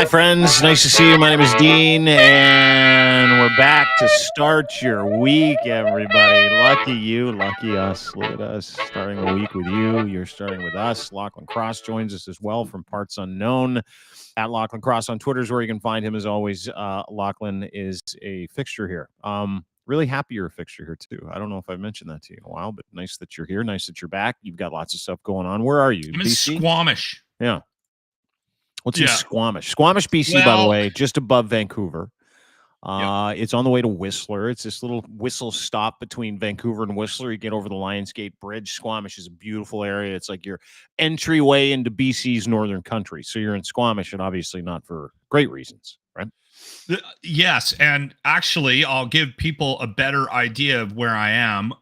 friends. Nice to see you. My name is Dean, and we're back to start your week, everybody. Lucky you, lucky us. Look at us starting the week with you. You're starting with us. Lachlan Cross joins us as well from Parts Unknown. At Lachlan Cross on Twitter is where you can find him as always. Lachlan is a fixture here. Really happy you're a fixture here, too. I don't know if I've mentioned that to you in a while, but nice that you're here. Nice that you're back. You've got lots of stuff going on. Where are you? I'm in BC? Squamish. Yeah. What's in Squamish? Squamish, BC, by the way, just above Vancouver. It's on the way to Whistler. It's this little whistle stop between Vancouver and Whistler. You get over the Lionsgate Bridge. Squamish is a beautiful area. It's like your entryway into BC's northern country. So you're in Squamish, and obviously not for great reasons, right? Yes, and actually, I'll give people a better idea of where I am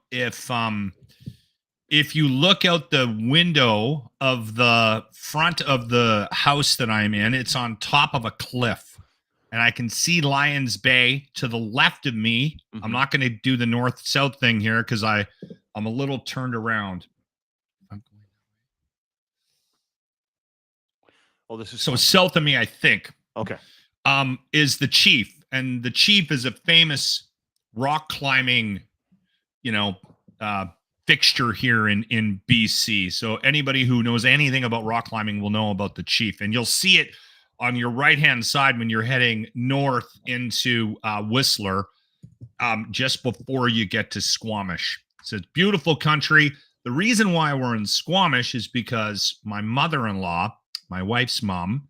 if you look out the window of the front of the house that I'm in. It's on top of a cliff, and I can see Lions Bay to the left of me. Mm-hmm. I'm not going to do the north-south thing here because I'm a little turned around. Oh, this is so south of me, I think. Okay. Is the Chief, and the Chief is a famous rock climbing, fixture here in BC. So anybody who knows anything about rock climbing will know about the Chief, and you'll see it on your right-hand side when you're heading north into Whistler, just before you get to Squamish. So it's beautiful country. The reason why we're in Squamish is because my mother-in-law, my wife's mom,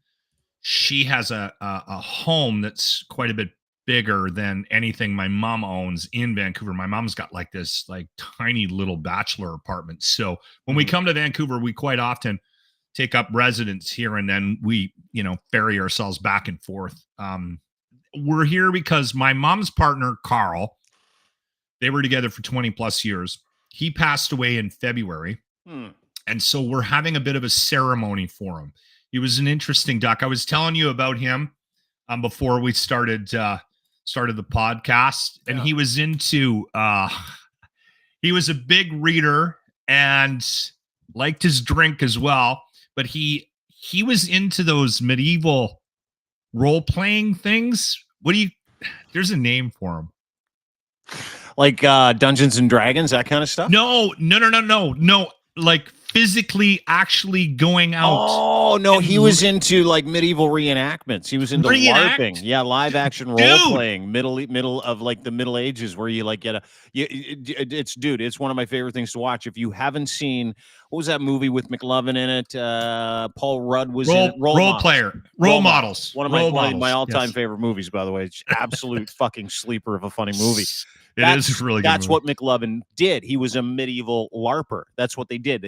she has a home that's quite a bit bigger than anything my mom owns in Vancouver. My mom's got this tiny little bachelor apartment. So when we come to Vancouver, we quite often take up residence here, and then we, ferry ourselves back and forth. We're here because my mom's partner, Carl, they were together for 20 plus years. He passed away in February. And so we're having a bit of a ceremony for him. He was an interesting duck. I was telling you about him before we started the podcast, and he was into he was a big reader and liked his drink as well, but he was into those medieval role-playing things. There's a name for him, like Dungeons and Dragons, that kind of stuff. No, like physically actually going out. Oh no, he was into medieval reenactments. He was into LARPing. Yeah, live action role playing. Middle of the Middle Ages, where you it's one of my favorite things to watch. If you haven't seen, what was that movie with McLovin in it? Paul Rudd was in it. Role models. One of my all-time favorite movies, by the way. It's absolute fucking sleeper of a funny movie. It is really good. That's what McLovin did. He was a medieval LARPer. That's what they did.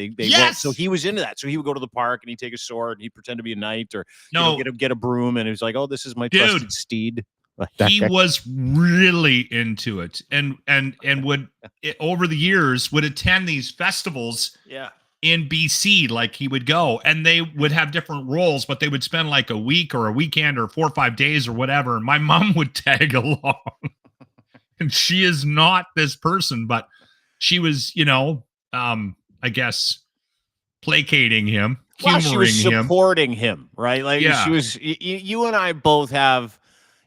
So he was into that. So he would go to the park and he'd take a sword and he'd pretend to be a knight, or get a broom, and he was like, "Oh, this is my trusted steed." He was really into it, and would over the years would attend these festivals. Yeah. In BC, he would go, and they would have different roles, but they would spend a week or a weekend or 4 or 5 days or whatever. And my mom would tag along. And she is not this person, but she was, I guess, placating him, humoring she was supporting him, right? She was. You and I both have,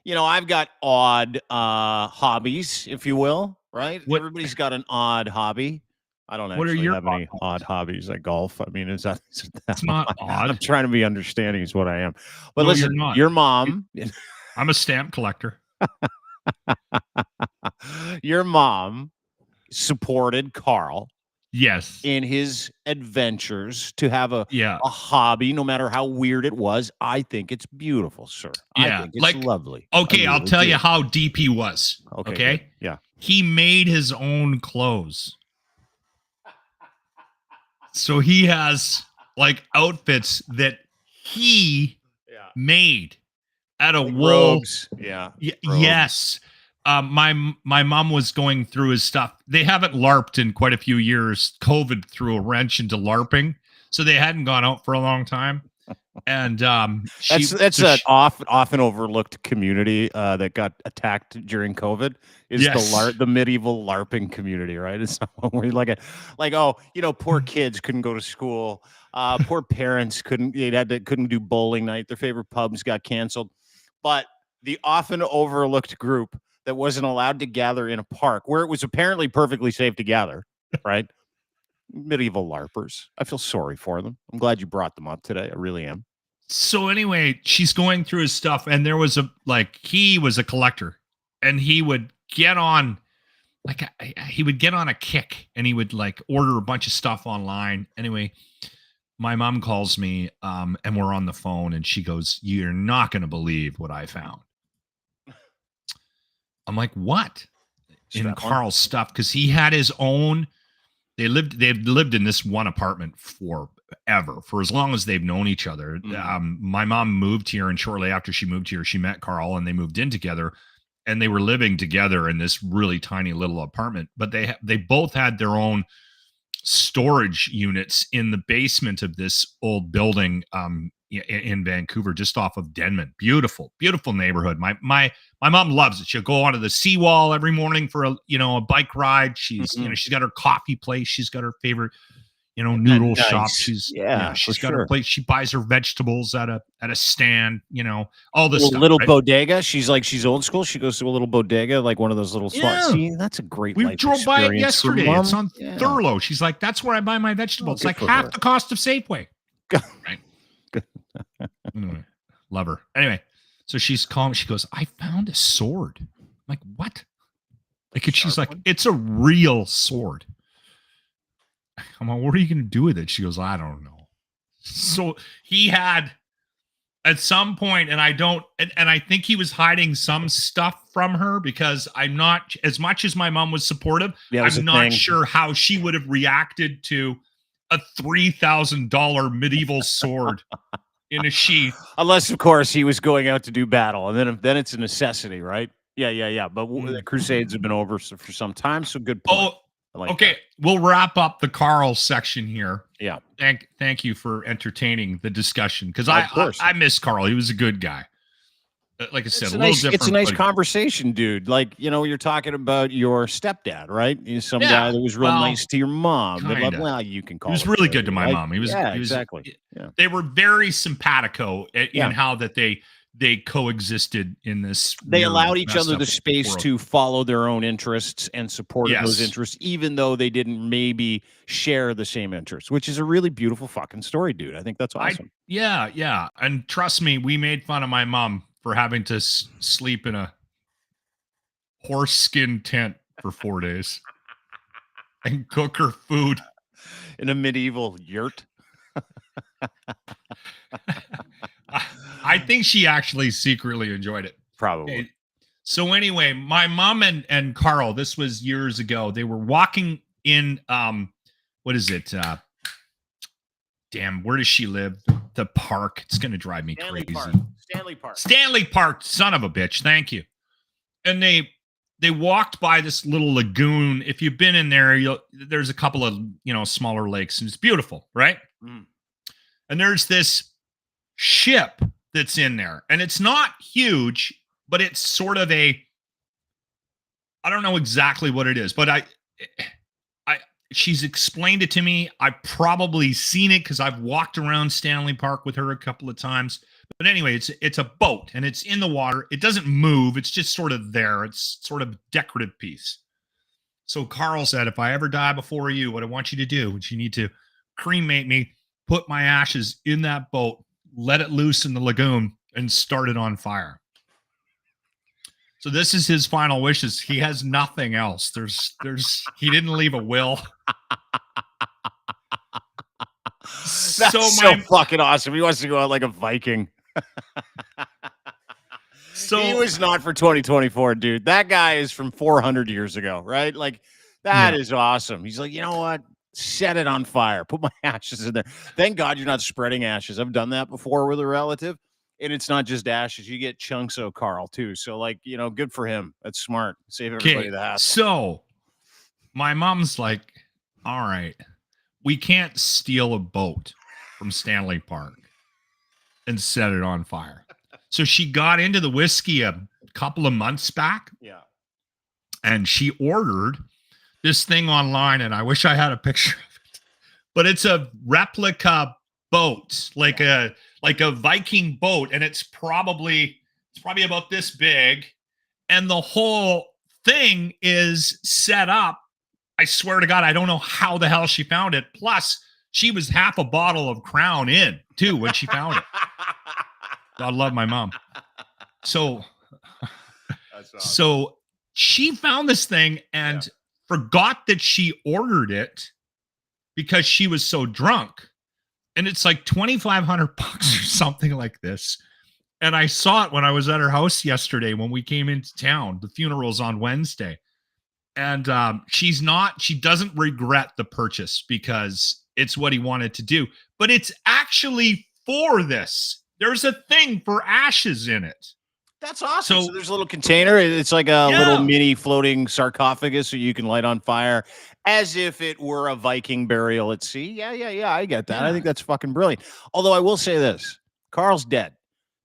I've got odd hobbies, if you will, right? Everybody's got an odd hobby. I don't actually have any odd hobbies like golf. I mean, is that? It's not odd. I'm trying to be understanding is what I am. But listen, your mom. I'm a stamp collector. Your mom supported Carl, yes, in his adventures to have a hobby, no matter how weird it was. I think it's beautiful, sir. Yeah, I think it's lovely. Okay, I'll tell you how deep he was. Okay? Yeah. He made his own clothes. So he has outfits that he made out of wool. Robes. Yeah. Yes. My mom was going through his stuff. They haven't LARPed in quite a few years. COVID threw a wrench into LARPing, so they hadn't gone out for a long time. And That's an often overlooked community that got attacked during COVID. Is the medieval LARPing community, right? It's where poor kids couldn't go to school, poor parents couldn't do bowling night. Their favorite pubs got canceled, but the often overlooked group that wasn't allowed to gather in a park where it was apparently perfectly safe to gather, right? Medieval LARPers. I feel sorry for them. I'm glad you brought them up today. I really am. So anyway, she's going through his stuff, and there was he was a collector, and he would get on a kick, and he would order a bunch of stuff online. Anyway, my mom calls me, and we're on the phone, and she goes, "You're not going to believe what I found." I'm like, "What?" In Carl's stuff, because he had his own. They've lived in this one apartment forever, for as long as they've known each other. My mom moved here, and shortly after she moved here, she met Carl, and they moved in together, and they were living together in this really tiny little apartment. But they both had their own storage units in the basement of this old building in Vancouver, just off of Denman. Beautiful, beautiful neighborhood. My mom loves it. She'll go onto the seawall every morning for a bike ride. She's she's got her coffee place. She's got her favorite noodle shop. She's got her place. She buys her vegetables at a stand. All this stuff, little bodega. She's old school. She goes to a little bodega, like one of those little spots. See, that's a great. We drove by it yesterday. It's on Thurlow. She's like, that's where I buy my vegetables. It's like half the cost of Safeway. Right. Anyway, love her. Anyway, so she's calling. She goes, "I found a sword." I'm like, what? She's like, "It's a real sword." I'm like, "What are you going to do with it?" She goes, "I don't know." So he had at some point, and I think he was hiding some stuff from her, because I'm not, as much as my mom was supportive, I'm not sure how she would have reacted to a $3,000 medieval sword in a sheath. Unless, of course, he was going out to do battle, and then it's a necessity, right? Yeah. But the Crusades have been over for some time, so good point. Okay, we'll wrap up the Carl section here. Yeah. Thank you for entertaining the discussion, because I miss Carl. He was a good guy. Like I said, it's a nice conversation, dude. You're talking about your stepdad, right? He's some guy that was real nice to your mom. Well, you can call. He was really good to my mom. He was exactly. They were very simpatico in how that they coexisted in this. They allowed each other the space to follow their own interests and support those interests, even though they didn't maybe share the same interests, which is a really beautiful fucking story, dude. I think that's awesome. Yeah. And trust me, we made fun of my mom for having to sleep in a horse skin tent for 4 days and cook her food in a medieval yurt. I think she actually secretly enjoyed it. Probably. Okay. So anyway, my mom and Carl, this was years ago. They were walking in, what is it? Where does she live? The park. It's going to drive me crazy. Stanley Park, son of a bitch. Thank you. And they walked by this little lagoon. If you've been in there, there's a couple of, smaller lakes, and it's beautiful, right? Mm. And there's this ship that's in there, and it's not huge, but it's sort of I don't know exactly what it is, but she's explained it to me. I've probably seen it because I've walked around Stanley Park with her a couple of times. But anyway, it's a boat, and it's in the water. It doesn't move. It's just sort of there. It's sort of a decorative piece. So Carl said, if I ever die before you, what I want you to do is you need to cremate me, put my ashes in that boat, let it loose in the lagoon, and start it on fire. So this is his final wishes. He has nothing else. He didn't leave a will. That's so fucking awesome. He wants to go out like a Viking. So he was not for 2024, dude. That guy is from 400 years ago, right? That is awesome. He's like, you know what? Set it on fire. Put my ashes in there. Thank God you're not spreading ashes. I've done that before with a relative. And it's not just ashes. You get chunks of Carl, too. So, good for him. That's smart. Save everybody the hassle. So, my mom's like, all right, we can't steal a boat from Stanley Park. and set it on fire. So she got into the whiskey a couple of months back. Yeah. And she ordered this thing online, and I wish I had a picture of it. But it's a replica boat, like a Viking boat, and it's probably about this big, and the whole thing is set up. I swear to God, I don't know how the hell she found it. Plus, she was half a bottle of Crown in too when she found it. God love my mom. So, That's awesome. so she found this thing and forgot that she ordered it because she was so drunk. And it's like $2,500 or something like this. And I saw it when I was at her house yesterday when we came into town. The funeral's on Wednesday. And she doesn't regret the purchase because it's what he wanted to do. But it's actually for this. There's a thing for ashes in it. That's awesome. So there's a little container. It's like a little mini floating sarcophagus so you can light on fire as if it were a Viking burial at sea. Yeah. I get that. I think that's fucking brilliant. Although I will say this, Carl's dead.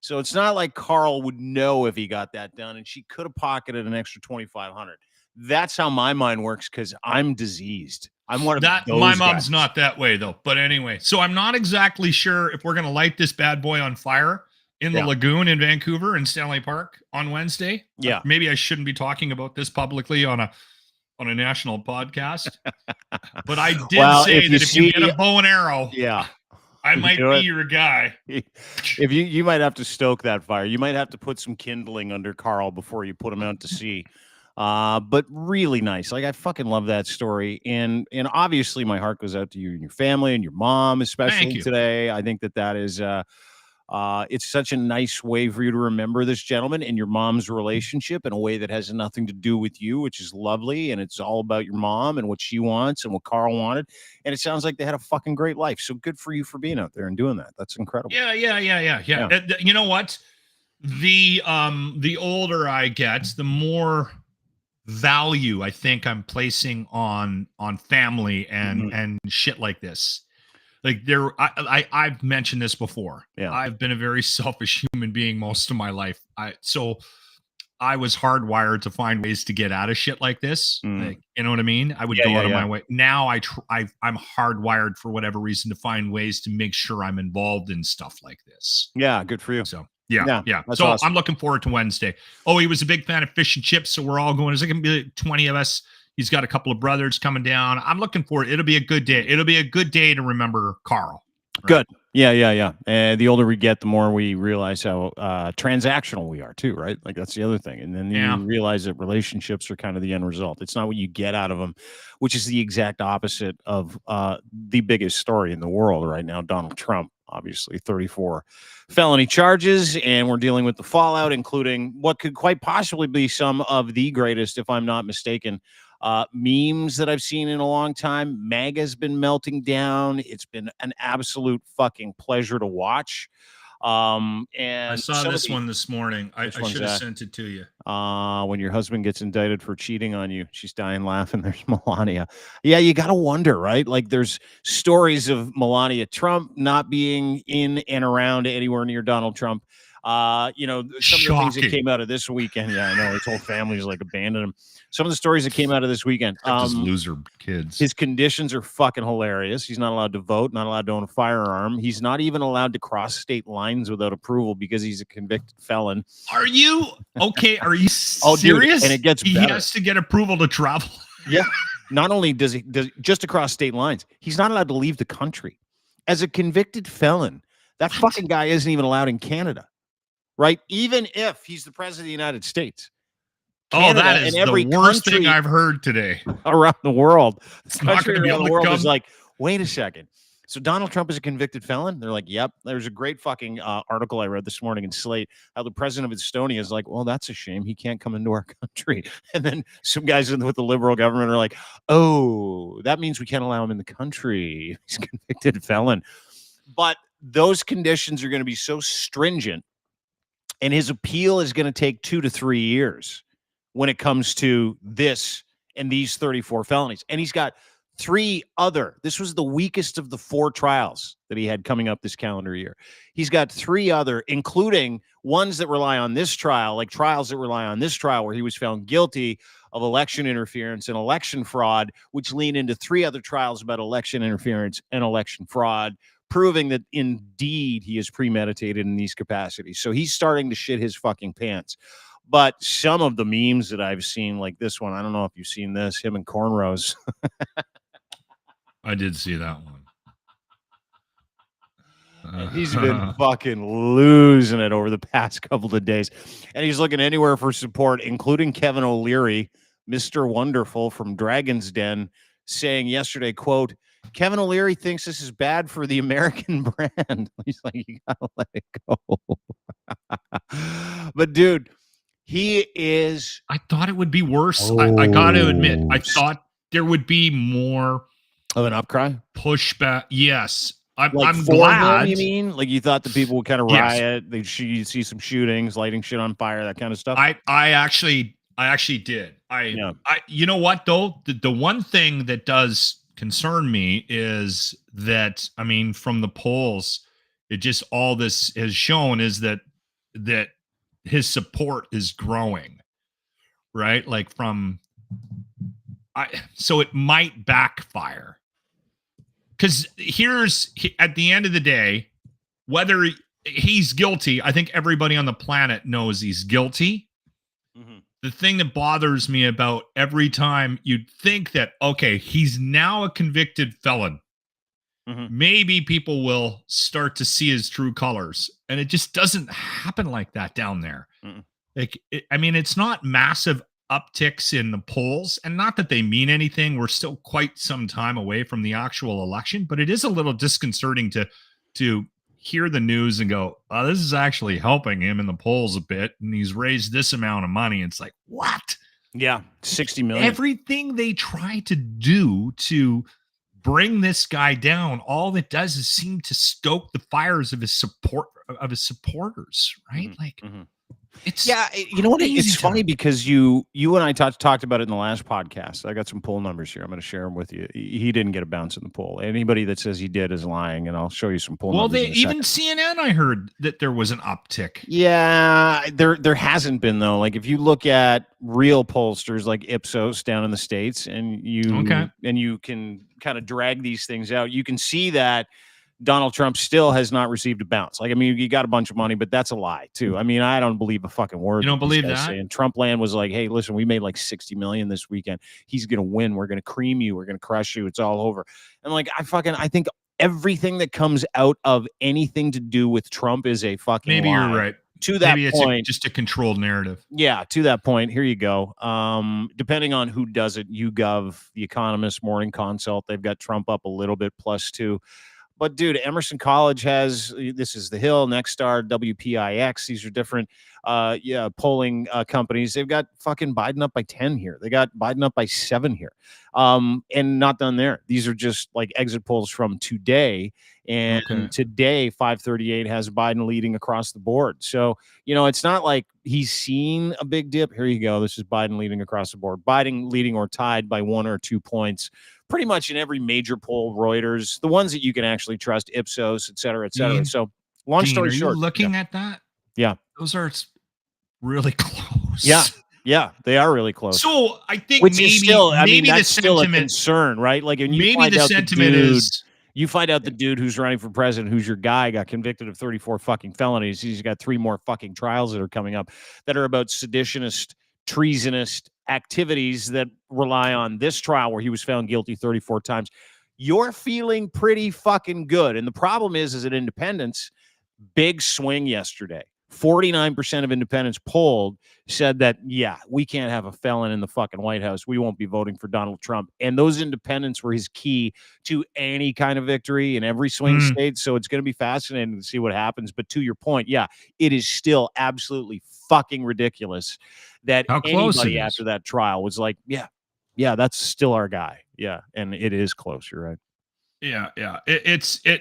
So it's not like Carl would know if he got that done, and she could have pocketed an extra $2,500. That's how my mind works because I'm diseased. I'm one of those My mom's guys. not that way, though. But anyway, so I'm not exactly sure if we're going to light this bad boy on fire in the lagoon in Vancouver in Stanley Park on Wednesday. Yeah. Maybe I shouldn't be talking about this publicly on a national podcast. But I did say that if you get a bow and arrow, I might be your guy. If you might have to stoke that fire. You might have to put some kindling under Carl before you put him out to sea. But really nice. Like, I fucking love that story. And obviously my heart goes out to you and your family and your mom, especially today. I think that is it's such a nice way for you to remember this gentleman and your mom's relationship in a way that has nothing to do with you, which is lovely. And it's all about your mom and what she wants and what Carl wanted. And it sounds like they had a fucking great life. So good for you for being out there and doing that. That's incredible. Yeah. You know what? The older I get, the more value I think I'm placing on family and shit like this. Like I've mentioned this before. Yeah. I've been a very selfish human being most of my life. So I was hardwired to find ways to get out of shit like this. Like, you know what I mean? I would go out of my way. Now I'm hardwired for whatever reason to find ways to make sure I'm involved in stuff like this. Yeah, good for you. So yeah. That's so awesome. I'm looking forward to Wednesday. Oh, he was a big fan of fish and chips, so we're all going. There's going to be 20 of us. He's got a couple of brothers coming down. I'm looking forward. It'll be a good day. It'll be a good day to remember Carl. Right? Good. Yeah. And the older we get, the more we realize how transactional we are too, right? Like, that's the other thing. And then you realize that relationships are kind of the end result. It's not what you get out of them, which is the exact opposite of the biggest story in the world right now, Donald Trump. Obviously 34 felony charges, and we're dealing with the fallout, including what could quite possibly be some of the greatest, if I'm not mistaken, memes that I've seen in a long time. MAGA's been melting down. It's been an absolute fucking pleasure to watch. And I saw this one this morning. I should have sent it to you. When your husband gets indicted for cheating on you, she's dying laughing. There's Melania. Yeah, you got to wonder, right? Like, there's stories of Melania Trump not being in and around anywhere near Donald Trump. Some of the things that came out of this weekend. Yeah, I know his whole family's like abandoned him. Some of the stories that came out of this weekend. Just loser kids. His conditions are fucking hilarious. He's not allowed to vote, not allowed to own a firearm. He's not even allowed to cross state lines without approval because he's a convicted felon. Are you okay? Are you serious? Dude, and it gets better. He has to get approval to travel. Yeah. Not only does he just across state lines, he's not allowed to leave the country. As a convicted felon, that fucking guy isn't even allowed in Canada. Right? Even if he's the president of the United States. Canada, that is the worst thing I've heard today. Around the world. It's not going to be able to come. Is like, wait a second. So Donald Trump is a convicted felon? They're like, yep. There's a great fucking article I read this morning in Slate, how the president of Estonia is like, well, that's a shame. He can't come into our country. And then some guys with the liberal government are like, oh, that means we can't allow him in the country. He's a convicted felon. But those conditions are going to be so stringent, and his appeal is going to take 2 to 3 years when it comes to this and these 34 felonies. And he's got This was the weakest of the 4 trials that he had coming up this calendar year. He's got 3 other, including ones that rely on this trial, like trials that rely on this trial where he was found guilty of election interference and election fraud, which lean into 3 other trials about election interference and election fraud, proving that indeed he is premeditated in these capacities. So he's starting to shit his fucking pants. But some of the memes that I've seen, like this one, I don't know if you've seen this, him and cornrows. I did see that one. And he's been fucking losing it over the past couple of days. And he's looking anywhere for support, including Kevin O'Leary, Mr. Wonderful from Dragon's Den, saying yesterday, quote, Kevin O'Leary thinks this is bad for the American brand. He's like, you gotta let it go. But dude, he is. I thought it would be worse. I got to admit, I thought there would be more of an upcry, pushback. Yes, I'm glad. Him, you mean? Like you thought the people would kind of riot? Yes. You'd see some shootings, lighting shit on fire, that kind of stuff. I actually did. You know what though? The one thing that does concern me is that, I mean, from the polls, it just, all this has shown is that his support is growing, right? Like so it might backfire. Because at the end of the day, whether he's guilty, I think everybody on the planet knows he's guilty. Mm-hmm. The thing that bothers me about every time you'd think that, okay, he's now a convicted felon. Mm-hmm. Maybe people will start to see his true colors. And it just doesn't happen like that down there. Mm-mm. Like, it's not massive upticks in the polls, and not that they mean anything. We're still quite some time away from the actual election, but it is a little disconcerting to hear the news and go, oh, this is actually helping him in the polls a bit, and he's raised this amount of money. It's like, what? Yeah, 60 million. Everything they try to do to bring this guy down, all it does is seem to stoke the fires of his supporters, right? Mm-hmm. Like, mm-hmm. It's, you know what? It's funny because you and I talked about it in the last podcast. I got some poll numbers here. I'm going to share them with you. He didn't get a bounce in the poll. Anybody that says he did is lying, and I'll show you some poll numbers. Well, even CNN, I heard that there was an uptick. Yeah, there hasn't been though. Like if you look at real pollsters like Ipsos down in the States, and you can kind of drag these things out, you can see that Donald Trump still has not received a bounce. Like, I mean, you got a bunch of money, but that's a lie too. I mean, I don't believe a fucking word. You don't believe that? And Trump land was like, hey, listen, we made like 60 million this weekend. He's going to win. We're going to cream you. We're going to crush you. It's all over. And like, I think everything that comes out of anything to do with Trump is a fucking Maybe lie. You're right. To that point, it's just a controlled narrative. Yeah, to that point, here you go. Depending on who does it, YouGov, The Economist, Morning Consult, they've got Trump up a little bit, +2. But dude, Emerson College has, this is The Hill, Nexstar, WPIX. These are different polling companies. They've got fucking Biden up by 10 here. They got Biden up by 7 here. And not done there. These are just like exit polls from today. And today, 538 has Biden leading across the board. So, it's not like he's seen a big dip. Here you go. This is Biden leading across the board. Biden leading or tied by 1 or 2 points. Pretty much in every major poll, Reuters, the ones that you can actually trust, Ipsos, et cetera, et cetera. So long story short. Are you looking at that? Yeah. Those are really close. Yeah, they are really close. So I think which maybe, is still, maybe that's still a concern, right? Like, and you find out you find out the dude who's running for president, who's your guy, got convicted of 34 fucking felonies. He's got 3 more fucking trials that are coming up that are about seditionist, treasonist activities that rely on this trial where he was found guilty 34 times. You're feeling pretty fucking good. And the problem is at independents, big swing yesterday. 49% of independents polled said that, yeah, we can't have a felon in the fucking White House. We won't be voting for Donald Trump. And those independents were his key to any kind of victory in every swing state. So it's going to be fascinating to see what happens. But to your point, yeah, it is still absolutely fucking ridiculous that anybody after that trial was like, yeah, that's still our guy. Yeah. And it is close. You're right. Yeah.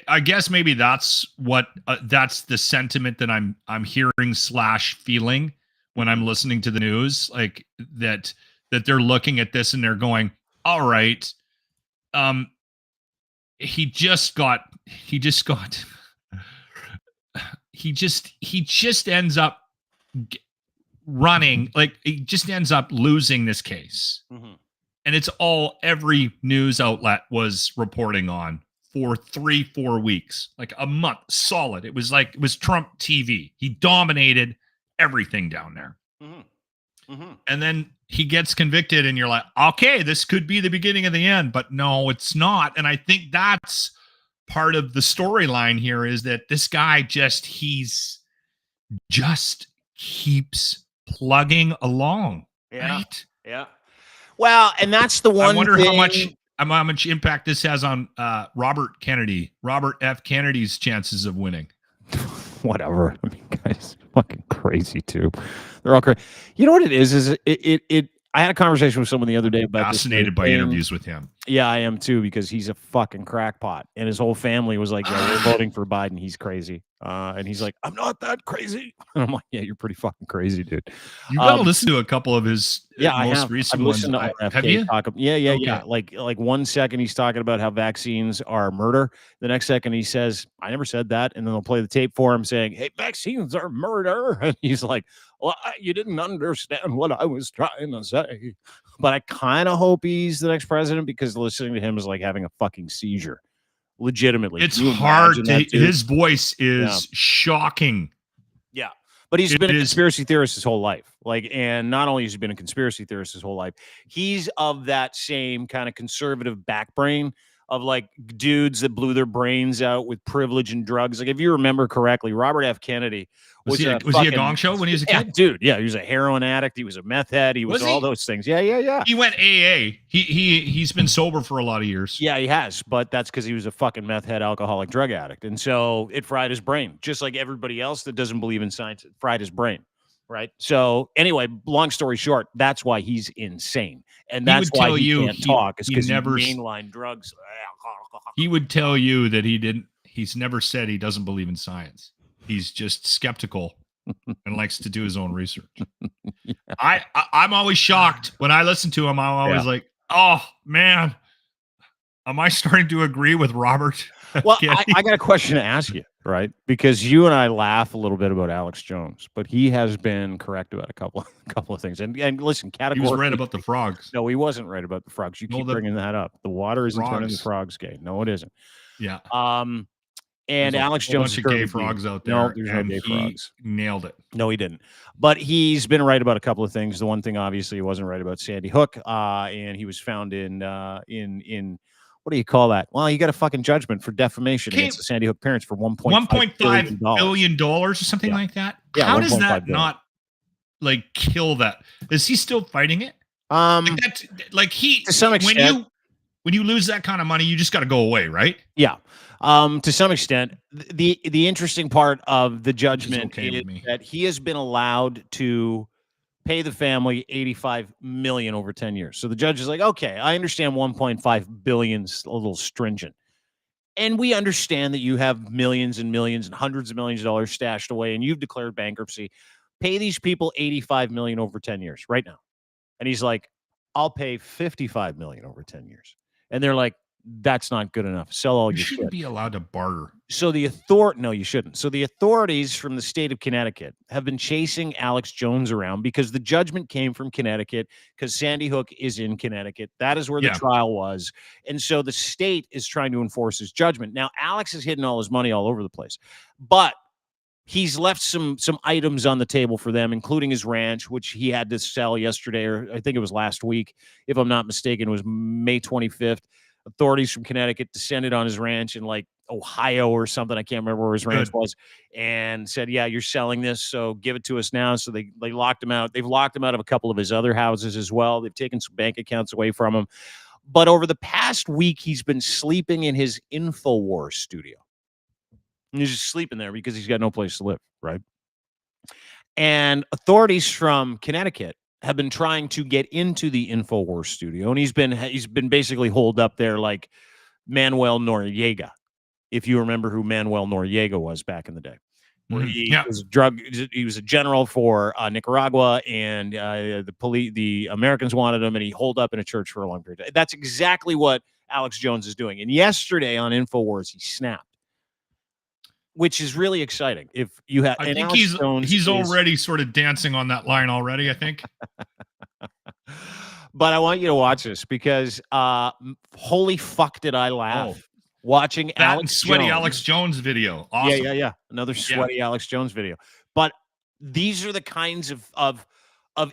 I guess maybe that's what that's the sentiment that I'm hearing / feeling when I'm listening to the news, like that they're looking at this and they're going, all right, he just ends up running, like he just ends up losing this case. And it's all every news outlet was reporting on for 3-4 weeks, like a month solid. It was Trump TV. He dominated everything down there. And then he gets convicted and you're like, okay, this could be the beginning of the end, but no, it's not. And I think that's part of the storyline here, is that this guy just keeps plugging along. Right? Yeah. Well, and that's the one. I wonder how much impact this has on Robert F. Kennedy's chances of winning. Whatever. I mean, guys, fucking crazy too. They're all crazy. You know what it is? Is it? I had a conversation with someone the other day about fascinated by interviews with him. Yeah, I am too, because he's a fucking crackpot, and his whole family was like, "Yeah, we're voting for Biden. He's crazy." And he's like, "I'm not that crazy." And I'm like, "Yeah, you're pretty fucking crazy, dude." You gotta listen to a couple of his most recent I've ones. To RFK have you? Yeah. Like 1 second he's talking about how vaccines are murder. The next second he says, "I never said that," and then they'll play the tape for him saying, "Hey, vaccines are murder," and he's like, "Well, you didn't understand what I was trying to say." But I kind of hope he's the next president, because listening to him is like having a fucking seizure. Legitimately. It's hard to, his voice is shocking. Yeah. But he's been a conspiracy theorist his whole life. Like, and not only has he been a conspiracy theorist his whole life, he's of that same kind of conservative back brain of like dudes that blew their brains out with privilege and drugs. Like, if you remember correctly, Robert F. Kennedy was he a gong show when he was a kid? Dude, yeah, he was a heroin addict. He was a meth head. He was all those things. Yeah. He went AA. He's been sober for a lot of years. Yeah, he has, but that's because he was a fucking meth head, alcoholic, drug addict, and so it fried his brain, just like everybody else that doesn't believe in science. It fried his brain, right? So anyway, long story short, that's why he's insane, and that's why he can't talk. Is because he mainline drugs. He would tell you that he's never said he doesn't believe in science. He's just skeptical and likes to do his own research. Yeah. I'm always shocked when I listen to him. I'm always like, oh man, am I starting to agree with Robert? Well, I got a question to ask you, right? Because you and I laugh a little bit about Alex Jones, but he has been correct about a couple of things. And listen, categorically, he was right about the frogs. No, he wasn't right about the frogs. You keep bringing that up. The water isn't turning the frogs gay. No, it isn't. Yeah. And Alex Jones, a bunch of gay frogs out there. No, there's no gay frogs. Nailed it. No, he didn't. But he's been right about a couple of things. The one thing, obviously, he wasn't right about Sandy Hook. And he was found in what do you call that? Well, you got a fucking judgment for defamation against the Sandy Hook parents for $1.5 billion or something like that. Yeah, how does that not like kill that? Is he still fighting it? To some extent, when you lose that kind of money, you just got to go away, right? Yeah. To some extent, the interesting part of the judgment is that he has been allowed to pay the family $85 million over 10 years. So the judge is like, okay, I understand 1.5 billion's a little stringent. And we understand that you have millions and millions and hundreds of millions of dollars stashed away and you've declared bankruptcy. Pay these people $85 million over 10 years right now. And he's like, I'll pay $55 million over 10 years. And they're like, that's not good enough. Sell all your shit. You shouldn't be allowed to barter. So no, you shouldn't. So the authorities from the state of Connecticut have been chasing Alex Jones around because the judgment came from Connecticut, because Sandy Hook is in Connecticut. That is where the trial was. And so the state is trying to enforce his judgment. Now, Alex has hidden all his money all over the place, but he's left some items on the table for them, including his ranch, which he had to sell yesterday, or I think it was last week, if I'm not mistaken. It was May 25th. Authorities from Connecticut descended on his ranch in like Ohio or something. I can't remember where his ranch was, and said, yeah, you're selling this, so give it to us now. So they locked him out. They've locked him out of a couple of his other houses as well. They've taken some bank accounts away from him. But over the past week, he's been sleeping in his InfoWars studio. And he's just sleeping there because he's got no place to live, right? And authorities from Connecticut have been trying to get into the InfoWars studio, and he's been basically holed up there like Manuel Noriega, if you remember who Manuel Noriega was back in the day. Where he was a general for Nicaragua, and the Americans wanted him, and he holed up in a church for a long period of time. That's exactly what Alex Jones is doing. And yesterday on InfoWars, he snapped, which is really exciting. If you have, I think Alex Jones he's already sort of dancing on that line already, I think. But I want you to watch this because holy fuck did I laugh watching that Alex and sweaty Jones. Alex Jones video. Awesome. Yeah. Another sweaty Alex Jones video. But these are the kinds of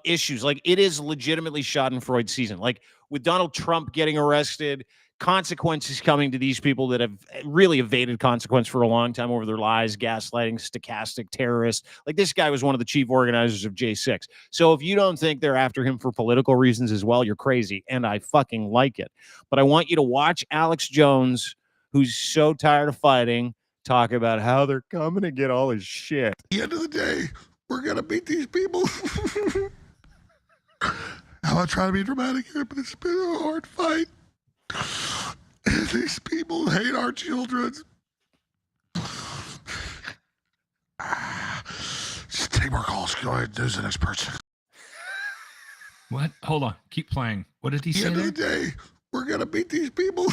issues. Like, it is legitimately Schadenfreude season. Like, with Donald Trump getting arrested, consequences coming to these people that have really evaded consequence for a long time over their lies, gaslighting, stochastic terrorists. Like, this guy was one of the chief organizers of J6. So if you don't think they're after him for political reasons as well, you're crazy. And I fucking like it. But I want you to watch Alex Jones, who's so tired of fighting, talk about how they're coming to get all his shit. At the end of the day, we're going to beat these people. I'm not trying to be dramatic here, but it's been a hard fight. These people hate our children. Just take more calls. Go ahead. Who's the next person? What? Hold on. Keep playing. What did he say? At the end of the day, we're going to beat these people.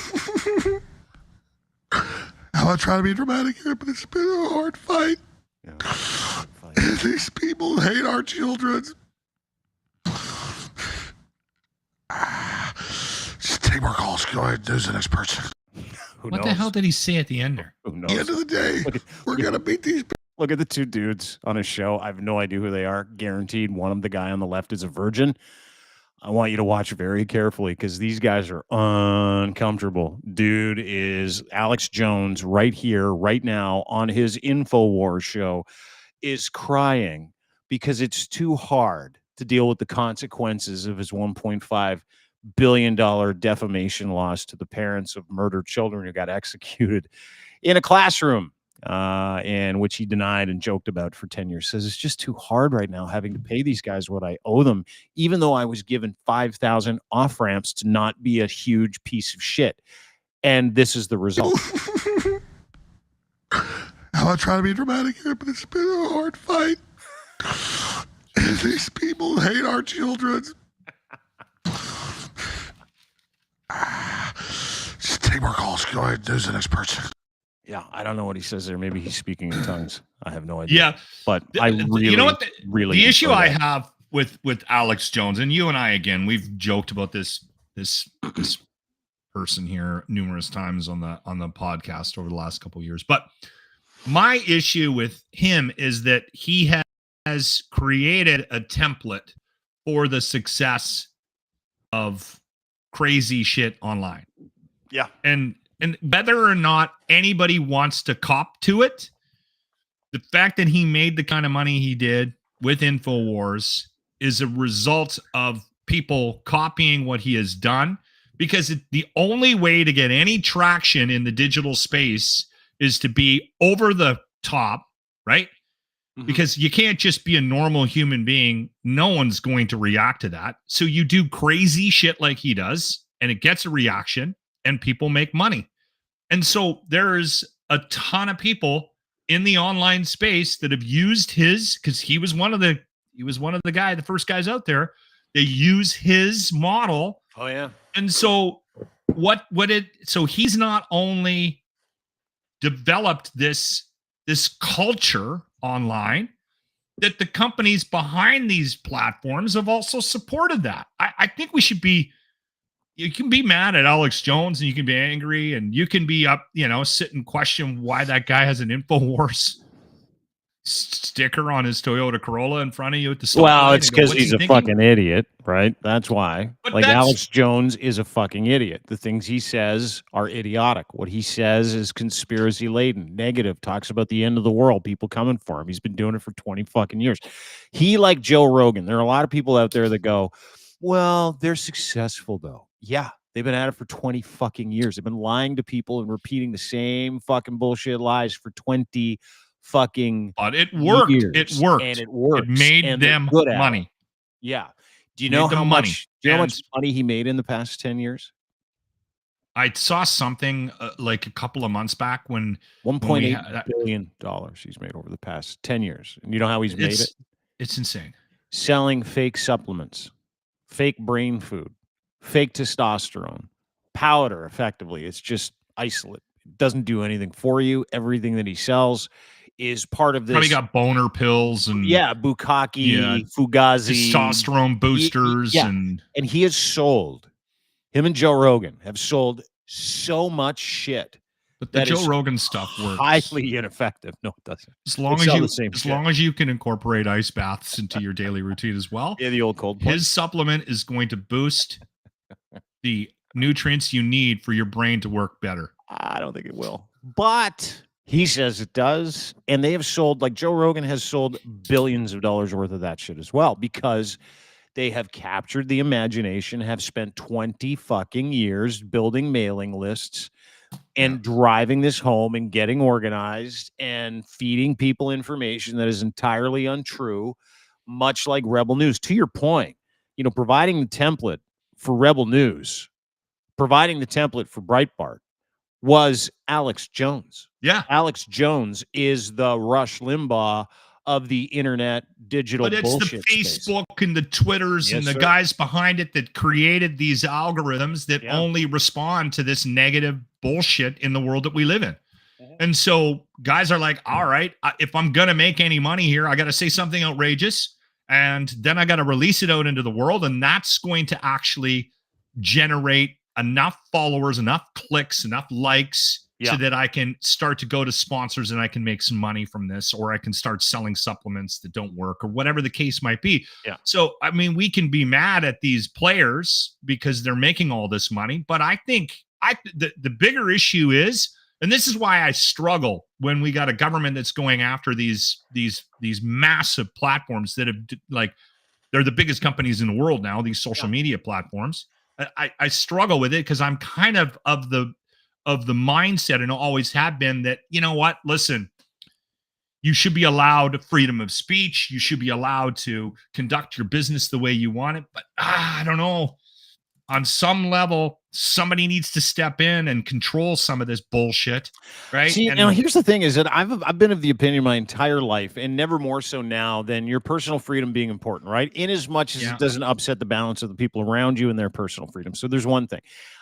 I'm not trying to be dramatic here, but it's been a hard fight. These people hate our children. Just take more calls. Go ahead. Who's the next person? What the hell did he say at the end there? Who knows? At the end of the day, we're going to beat these people. Look at the two dudes on his show. I have no idea who they are. Guaranteed one of them, the guy on the left, is a virgin. I want you to watch very carefully because these guys are uncomfortable. Dude is Alex Jones right here, right now on his InfoWars show, is crying because it's too hard to deal with the consequences of his $1.5 billion defamation loss to the parents of murdered children who got executed in a classroom, and which he denied and joked about for 10 years. Says it's just too hard right now having to pay these guys what I owe them, even though I was given 5,000 off ramps to not be a huge piece of shit. And this is the result. I'm not trying to be dramatic here, but it's been a hard fight. These people hate our children. Just take more calls. Go ahead. Who's the next person? Yeah, I don't know what he says there. Maybe he's speaking in tongues. I have no idea. Yeah, but I really, you know what? The issue I have with Alex Jones, and you and I, again, we've joked about this person here numerous times on the podcast over the last couple of years. But my issue with him is that he has created a template for the success of crazy shit online. Yeah. And whether or not anybody wants to cop to it, the fact that he made the kind of money he did with InfoWars is a result of people copying what he has done, because the only way to get any traction in the digital space is to be over the top, right? Mm-hmm. Because you can't just be a normal human being. No one's going to react to that. So you do crazy shit like he does, and it gets a reaction, and people make money. And so there's a ton of people in the online space that have used his, because he was one of the first guys out there. They use his model. Oh yeah. And so so he's not only developed this culture online, that the companies behind these platforms have also supported that. I think we should be, you can be mad at Alex Jones and you can be angry and you can be up, sit and question why that guy has an InfoWars sticker on his Toyota Corolla in front of you at the store. Well, it's because he's a fucking idiot, right? That's why. But Alex Jones is a fucking idiot. The things he says are idiotic. What he says is conspiracy laden, negative, talks about the end of the world, people coming for him. He's been doing it for 20 fucking years. He, like Joe Rogan, there are a lot of people out there that go, well, they're successful though. Yeah, they've been at it for 20 fucking years. They've been lying to people and repeating the same fucking bullshit lies for 20 fucking but it worked. Years. It worked. And it worked. It made them money. Yeah. Do you know how much money he made in the past 10 years? I saw something like a couple of months back when $1.8 billion he's made over the past 10 years. And you know how he's made it? It's insane. Selling fake supplements, fake brain food, fake testosterone, powder, effectively. It's just isolate. It doesn't do anything for you. Everything that he sells is part of this. Probably got boner pills and bukkake, fugazi, testosterone boosters, and he has sold. Him and Joe Rogan have sold so much shit. But the Joe Rogan stuff works. Highly ineffective. No, it doesn't. As long as you can incorporate ice baths into your daily routine as well. Yeah, the old cold plunge. His supplement is going to boost the nutrients you need for your brain to work better. I don't think it will. But he says it does. And they have sold, like Joe Rogan has sold billions of dollars worth of that shit as well, because they have captured the imagination, have spent 20 fucking years building mailing lists and driving this home and getting organized and feeding people information that is entirely untrue, much like Rebel News. To your point, providing the template for Rebel News, providing the template for Breitbart was Alex Jones. Yeah. Alex Jones is the Rush Limbaugh of the internet digital bullshit But it's the Facebook space. And the Twitters and the guys behind it that created these algorithms that only respond to this negative bullshit in the world that we live in. And so guys are like, all right, if I'm going to make any money here, I got to say something outrageous. And then I got to release it out into the world. And that's going to actually generate enough followers, enough clicks, enough likes so that I can start to go to sponsors and I can make some money from this, or I can start selling supplements that don't work, or whatever the case might be. Yeah. So, I mean, we can be mad at these players because they're making all this money, but I think the bigger issue is, and this is why I struggle when we got a government that's going after these massive platforms that have, like, they're the biggest companies in the world now, these social media platforms. I struggle with it because I'm kind of the mindset, and always have been, that, you know what, listen, you should be allowed freedom of speech. You should be allowed to conduct your business the way you want it. But I don't know. On some level, somebody needs to step in and control some of this bullshit, right? See, now here's the thing: is that I've been of the opinion my entire life, and never more so now, than your personal freedom being important, right? In as much as it doesn't upset the balance of the people around you and their personal freedom. So there's one thing.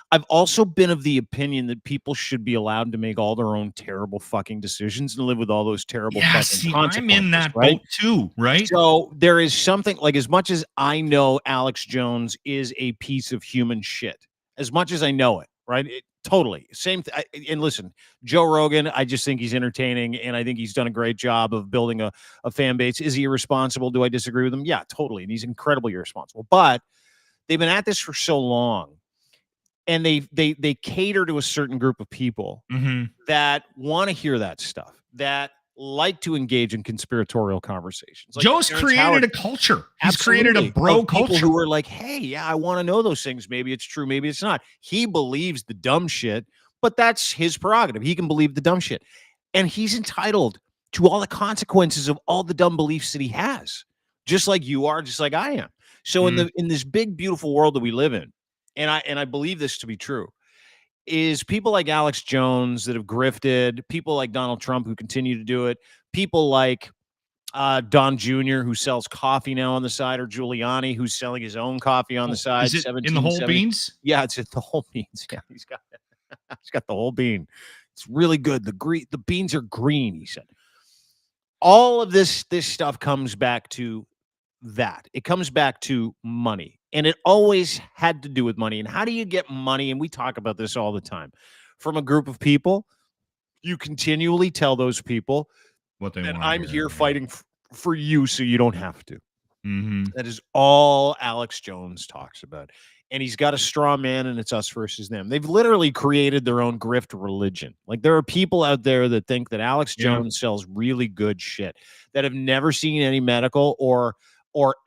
I've also been of the opinion that people should be allowed to make all their own terrible fucking decisions and live with all those terrible fucking consequences. I'm in that boat too, right? So there is something, like, as much as I know Alex Jones is a piece of human shit, as much as I know it, right? Totally. Same thing. And listen, Joe Rogan, I just think he's entertaining, and I think he's done a great job of building a fan base. Is he irresponsible? Do I disagree with him? Yeah, totally. And he's incredibly irresponsible. But they've been at this for so long. And they cater to a certain group of people that want to hear that stuff, that like to engage in conspiratorial conversations. Like Joe's created a culture. He's created a bro culture. People who are like, hey, yeah, I want to know those things. Maybe it's true, maybe it's not. He believes the dumb shit, but that's his prerogative. He can believe the dumb shit. And he's entitled to all the consequences of all the dumb beliefs that he has, just like you are, just like I am. So in this big, beautiful world that we live in, and I believe this to be true, is people like Alex Jones that have grifted, people like Donald Trump who continue to do it, people like Don Jr. who sells coffee now on the side, or Giuliani who's selling his own coffee on the side. Is it in the whole beans? Yeah, it's in the whole beans. Yeah, he's got the whole bean. It's really good. The beans are green, he said. All of this stuff comes back to that. It comes back to money. And it always had to do with money. And how do you get money? And we talk about this all the time. From a group of people, you continually tell those people what they that want. I'm here fighting for you so you don't have to. That is all Alex Jones talks about. And he's got a straw man, and it's us versus them. They've literally created their own grift religion. Like, there are people out there that think that Alex Jones sells really good shit, that have never seen any medical or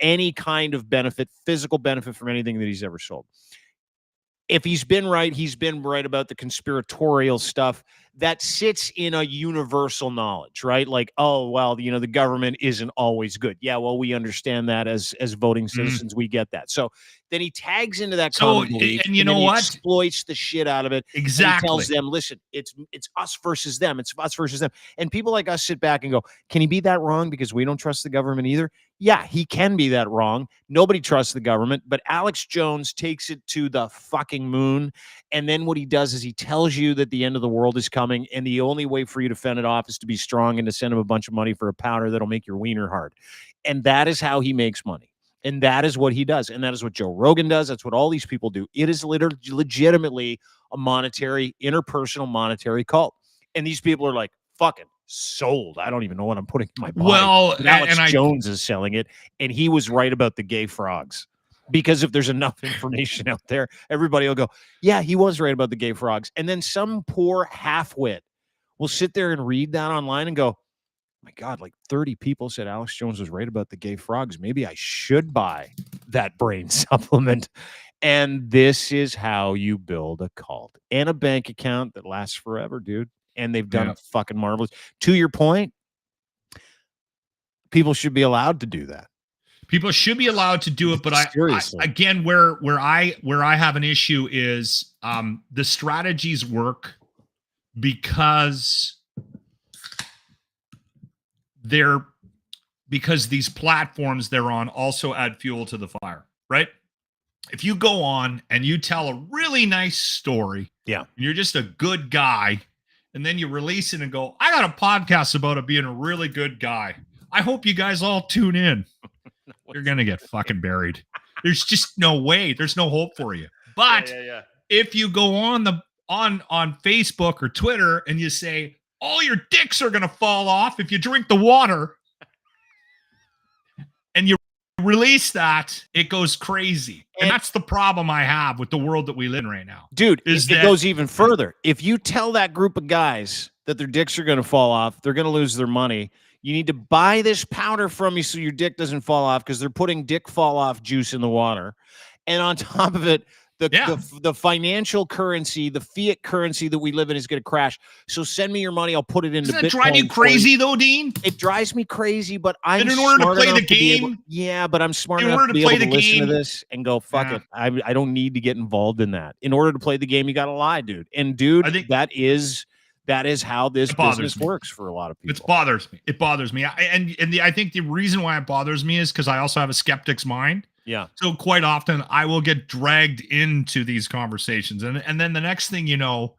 any kind of benefit, physical benefit, from anything that he's ever sold. If he's been right about the conspiratorial stuff that sits in a universal knowledge, right? Like, oh, well, the government isn't always good. Yeah, well, we understand that as voting citizens. We get that. So Then he tags into that So, common belief, and you then know he what? exploits the shit out of it. Exactly. And he tells them, listen, it's us versus them. It's us versus them. And people like us sit back and go, can he be that wrong because we don't trust the government either? Yeah, he can be that wrong. Nobody trusts the government, but Alex Jones takes it to the fucking moon. And then what he does is he tells you that the end of the world is coming, and the only way for you to fend it off is to be strong and to send him a bunch of money for a powder that'll make your wiener hard. And that is how he makes money. And that is what he does. And that is what Joe Rogan does. That's what all these people do. It is literally legitimately a monetary, interpersonal monetary cult. And these people are like, fucking sold. I don't even know what I'm putting in my body. Well, but Alex Jones is selling it. And he was right about the gay frogs. Because if there's enough information out there, everybody will go, yeah, he was right about the gay frogs. And then some poor half-wit will sit there and read that online and go, my God, like 30 people said Alex Jones was right about the gay frogs. Maybe I should buy that brain supplement. And this is how you build a cult and a bank account that lasts forever, dude. And they've done fucking marvelous. To your point, people should be allowed to do that. People should be allowed to do it, but I again, where I have an issue is the strategies work because these platforms they're on also add fuel to the fire, right? If you go on and you tell a really nice story, and you're just a good guy, and then you release it and go, I got a podcast about it being a really good guy. I hope you guys all tune in. You're gonna get fucking buried. There's just no way. There's no hope for you. But if you go on Facebook or Twitter and you say all your dicks are gonna fall off if you drink the water, and you release that, it goes crazy. And that's the problem I have with the world that we live in right now. Dude, it goes even further. If you tell that group of guys that their dicks are going to fall off, they're going to lose their money, you need to buy this powder from me so your dick doesn't fall off because they're putting dick fall off juice in the water. And on top of it, the financial currency, the fiat currency that we live in is going to crash. So send me your money. I'll put it into Bitcoin. Doesn't that drive you crazy though, Dean? It drives me crazy, but I'm in order to play the game. But I'm smart enough to be able to listen to this and go, fuck it. I don't need to get involved in that. In order to play the game, you got to lie, dude. And dude, I think that is how this business works for a lot of people. It bothers me. It bothers me. I think the reason why it bothers me is because I also have a skeptic's mind. Yeah. So quite often I will get dragged into these conversations. And then the next thing you know,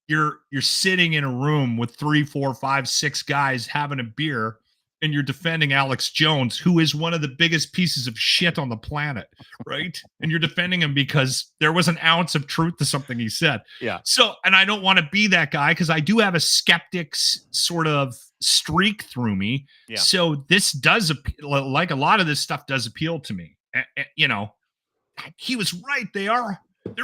you're sitting in a room with 3, 4, 5, 6 guys having a beer, and you're defending Alex Jones, who is one of the biggest pieces of shit on the planet, right? And you're defending him because there was an ounce of truth to something he said. Yeah. So, and I don't want to be that guy because I do have a skeptic's sort of streak through me. Yeah. So this does, like a lot of this stuff does appeal to me. You know, he was right. There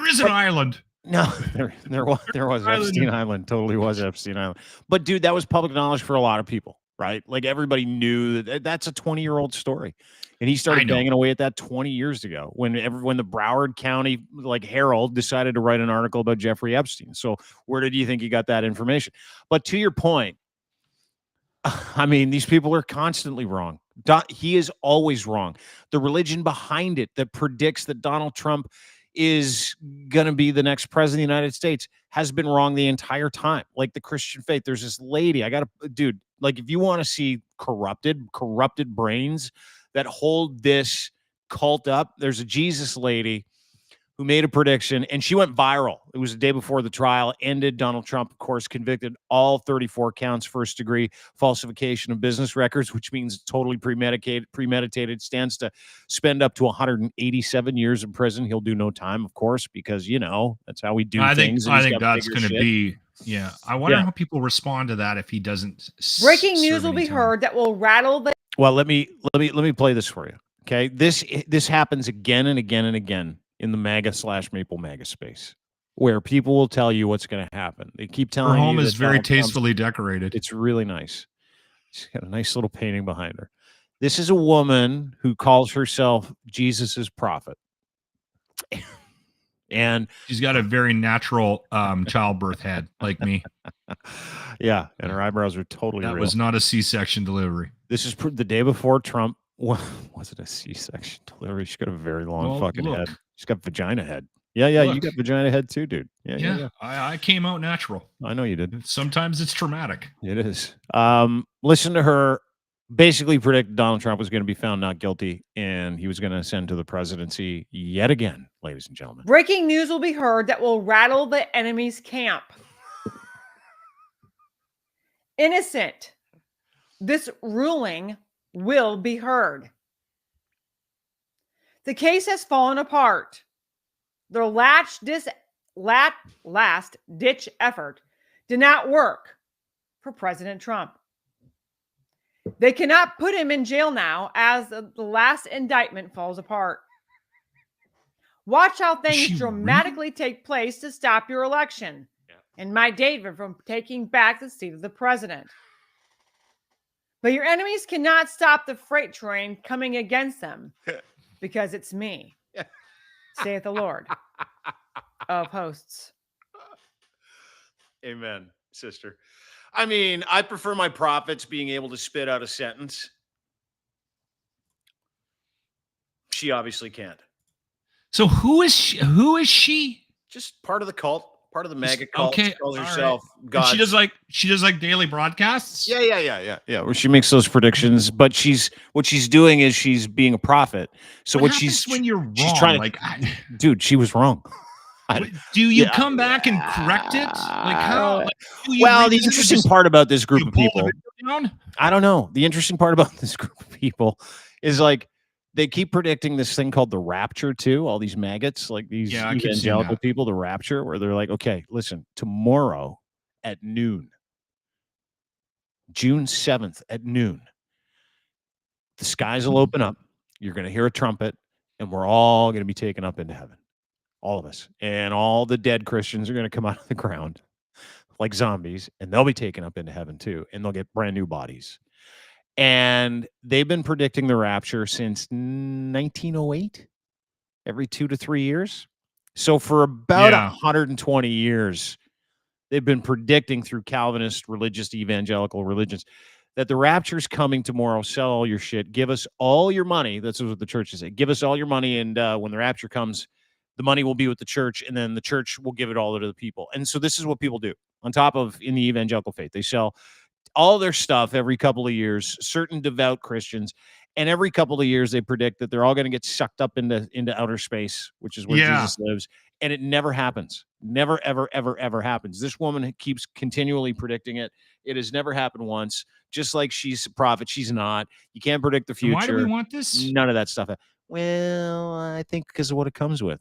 is an island. No, there was Epstein Island. Totally was Epstein Island. But dude, that was public knowledge for a lot of people, right? Like everybody knew that's a 20-year-old story. And he started banging away at that 20 years ago when the Broward County Herald decided to write an article about Jeffrey Epstein. So where did you think he got that information? But to your point, I mean, these people are constantly wrong. He is always wrong. The religion behind it that predicts that Donald Trump is going to be the next president of the United States has been wrong the entire time. Like the Christian faith, there's this lady, dude, like if you want to see corrupted brains that hold this cult up, there's a Jesus lady who made a prediction, and she went viral. It was the day before the trial ended. Donald Trump, of course, convicted all 34 counts, first-degree falsification of business records, which means totally premeditated, stands to spend up to 187 years in prison. He'll do no time, of course, because, that's how we do things. I think that's going to be, I wonder how people respond to that if he doesn't. Breaking news will be heard that will rattle the. Well, let me play this for you. Okay, this happens again and again and again in the MAGA/Maple MAGA space, where people will tell you what's going to happen. They keep telling you. Her home is very tastefully decorated. It's really nice. She's got a nice little painting behind her. This is a woman who calls herself Jesus's prophet. And she's got a very natural childbirth head, like me. Yeah, and her eyebrows are totally real. That was not a C-section delivery. This is the day before Trump. Was it a C-section delivery? She's got a very long fucking head. She's got vagina head. Yeah, you Look. got vagina head too, dude. Yeah. I came out natural. I know you did. Sometimes it's traumatic. It is. Listen to her basically predict Donald Trump was going to be found not guilty and he was going to ascend to the presidency yet again, ladies and gentlemen. Breaking news will be heard that will rattle the enemy's camp. Innocent. This ruling will be heard. The case has fallen apart. Their last-ditch effort did not work for President Trump. They cannot put him in jail now as the last indictment falls apart. Watch how things dramatically take place to stop your election and my David from taking back the seat of the president. But your enemies cannot stop the freight train coming against them because it's me, saith the Lord of hosts. Amen, sister. I mean, I prefer my prophets being able to spit out a sentence. She obviously can't. So who is she? Just part of the cult, part of the MAGA cult. Okay, she calls herself God. She does like daily broadcasts. Yeah. Where she makes those predictions, but what she's doing is she's being a prophet. So what she's when you're wrong, she's trying to, dude, she was wrong. Do you come back and correct it? Like how? Like, well, the interesting part about this group of people, I don't know. The interesting part about this group of people is like they keep predicting this thing called the rapture too. All these maggots, like these evangelical people, the rapture, where they're like, okay, listen, tomorrow at noon, June 7th at noon, the skies will open up. You're going to hear a trumpet, and we're all going to be taken up into heaven. All of us. And all the dead Christians are going to come out of the ground like zombies, and they'll be taken up into heaven too, and they'll get brand new bodies. And they've been predicting the rapture since 1908, every 2 to 3 years. So for about 120 years, they've been predicting through Calvinist religious evangelical religions that the rapture is coming tomorrow. Sell all your shit. Give us all your money. That's what the church is saying. Give us all your money, and when the rapture comes, the money will be with the church, and then the church will give it all to the people. And so this is what people do on top of in the evangelical faith. They sell all their stuff every couple of years, certain devout Christians, and every couple of years they predict that they're all going to get sucked up into outer space, which is where Jesus lives. And it never happens. Never, ever, ever, ever happens. This woman keeps continually predicting it. It has never happened once. Just like she's a prophet, she's not. You can't predict the future. Why do we want this? None of that stuff. Well, I think because of what it comes with.